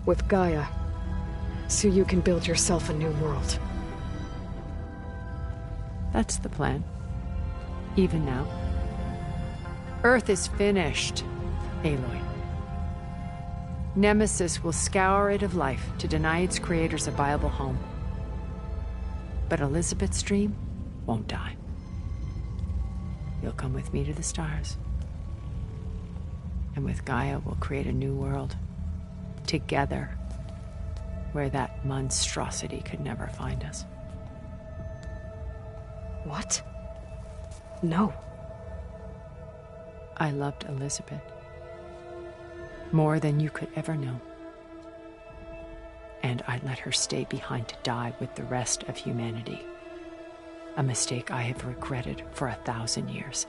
With Gaia, so you can build yourself a new world. That's the plan. Even now. Earth is finished, Aloy. Nemesis will scour it of life to deny its creators a viable home. But Elizabeth's dream won't die. You'll come with me to the stars. And with Gaia, we'll create a new world. Together, where that monstrosity could never find us. What? No. I loved Elizabeth. More than you could ever know. And I let her stay behind to die with the rest of humanity. A mistake I have regretted for 1,000 years.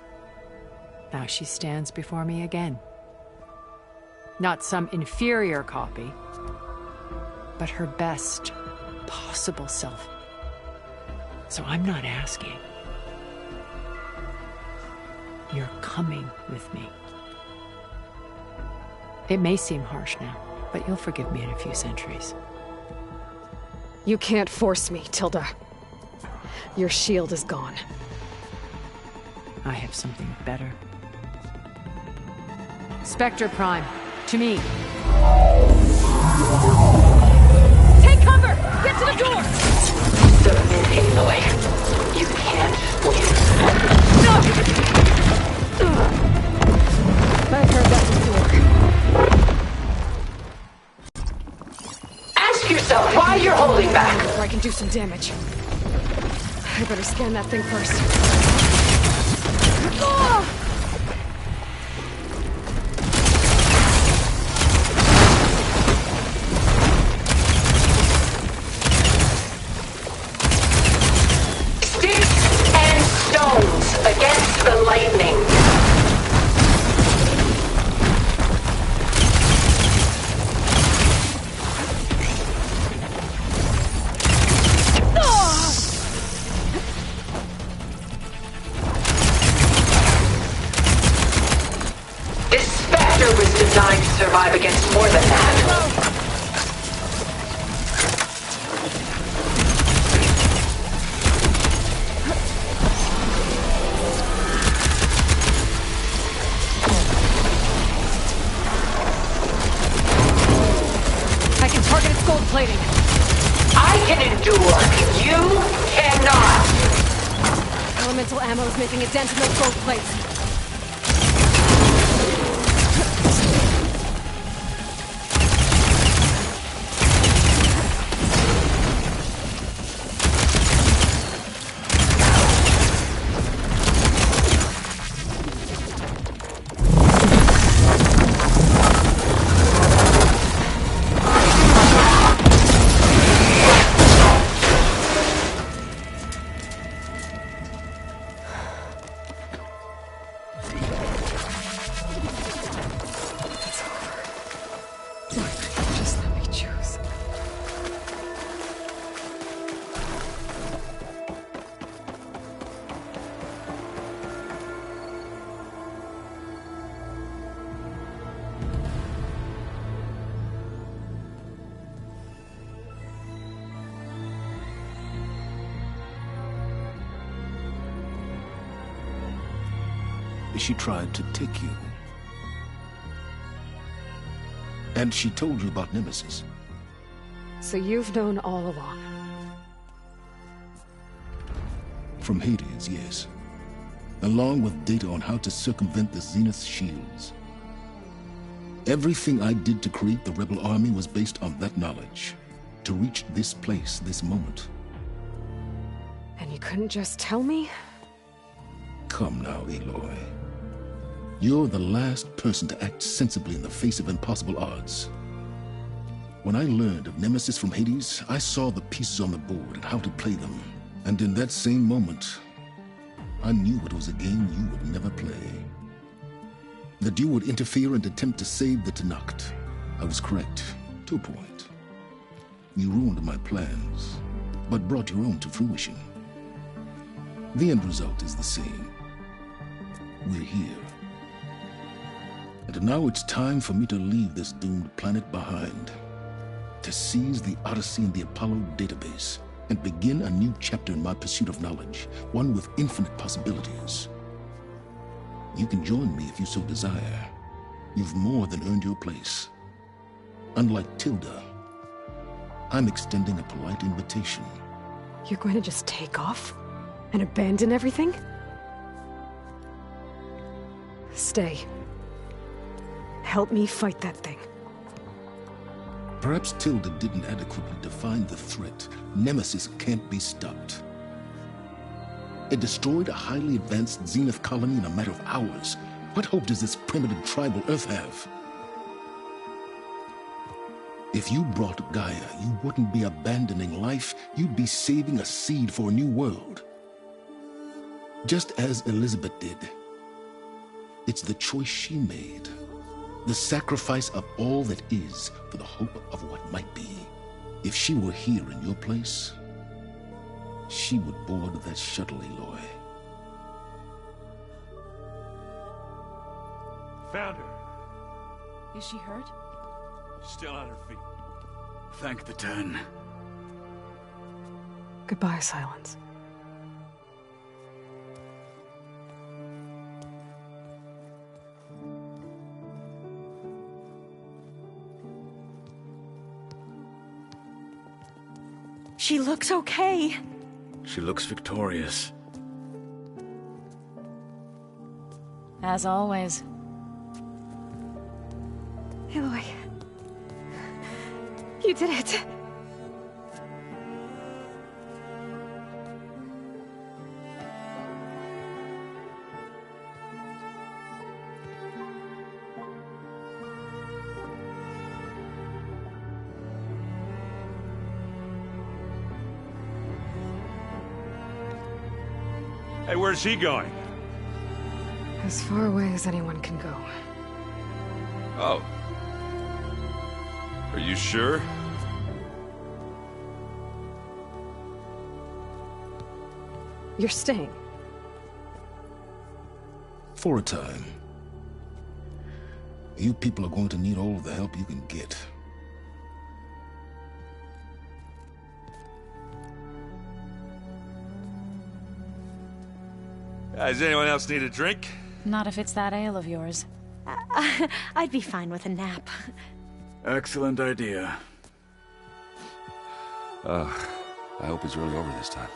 Now she stands before me again. Not some inferior copy, but her best possible self. So I'm not asking. You're coming with me. It may seem harsh now, but you'll forgive me in a few centuries. You can't force me, Tilda. Your shield is gone. I have something better. Spectre Prime, to me. Take cover! Get to the door! Submit, Aloy. You can't win. I've heard that before. Ask yourself why you're holding back. Before I can do some damage. I better scan that thing first. Sticks and stones against the lightning. This Spectre was designed to survive against more than that. I can target its gold plating. I can endure. You cannot. Elemental ammo is making a dent in those gold plates. Just let me choose. She tried to take you. And she told you about Nemesis. So you've known all along. From Hades, yes. Along with data on how to circumvent the Zenith shields. Everything I did to create the rebel army was based on that knowledge. To reach this place, this moment. And you couldn't just tell me? Come now, Aloy. You're the last person to act sensibly in the face of impossible odds. When I learned of Nemesis from Hades, I saw the pieces on the board and how to play them. And in that same moment, I knew it was a game you would never play. That you would interfere and attempt to save the Tenakth. I was correct, to a point. You ruined my plans, but brought your own to fruition. The end result is the same. We're here. And now it's time for me to leave this doomed planet behind. To seize the Odyssey and the Apollo database, and begin a new chapter in my pursuit of knowledge, one with infinite possibilities. You can join me if you so desire. You've more than earned your place. Unlike Tilda, I'm extending a polite invitation. You're going to just take off? And abandon everything? Stay. Help me fight that thing. Perhaps Tilda didn't adequately define the threat. Nemesis can't be stopped. It destroyed a highly advanced Zenith colony in a matter of hours. What hope does this primitive tribal Earth have? If you brought Gaia, you wouldn't be abandoning life, you'd be saving a seed for a new world. Just as Elizabeth did. It's the choice she made. The sacrifice of all that is for the hope of what might be. If she were here in your place, she would board that shuttle, Aloy. Found her. Is she hurt? Still on her feet. Thank the Ten. Goodbye, Silence. She looks okay. She looks victorious. As always. Aloy. You did it. Hey, where's he going? As far away as anyone can go. Oh. Are you sure? You're staying. For a time. You people are going to need all the help you can get. Does anyone else need a drink? Not if it's that ale of yours. I'd be fine with a nap. Excellent idea. I hope it's really over this time.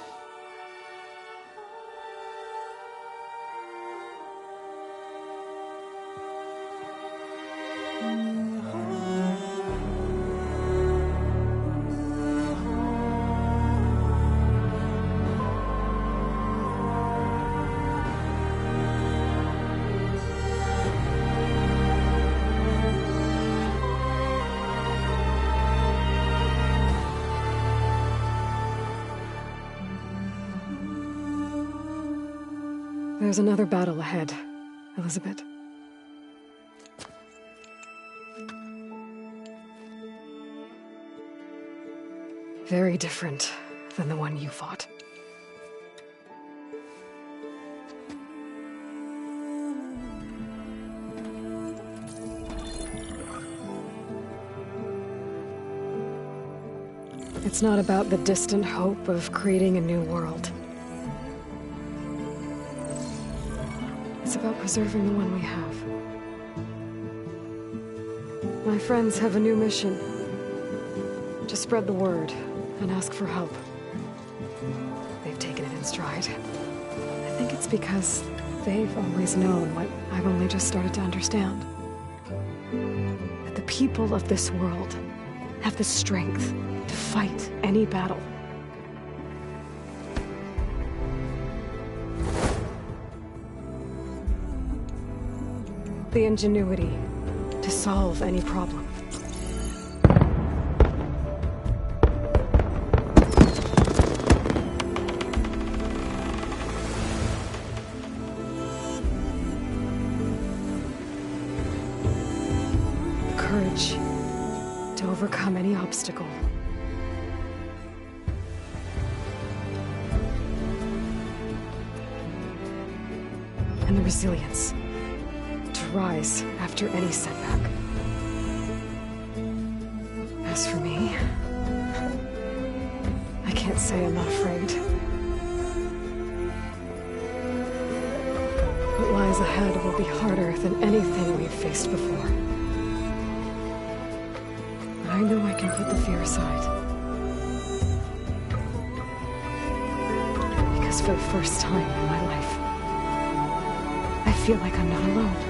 There's another battle ahead, Elizabeth. Very different than the one you fought. It's not about the distant hope of creating a new world. It's about preserving the one we have. My friends have a new mission. To spread the word and ask for help. They've taken it in stride. I think it's because they've always known what I've only just started to understand. That the people of this world have the strength to fight any battle. The ingenuity to solve any problem. The courage to overcome any obstacle. And the resilience rise after any setback. As for me, I can't say I'm not afraid. What lies ahead will be harder than anything we've faced before. But I know I can put the fear aside. Because for the first time in my life, I feel like I'm not alone.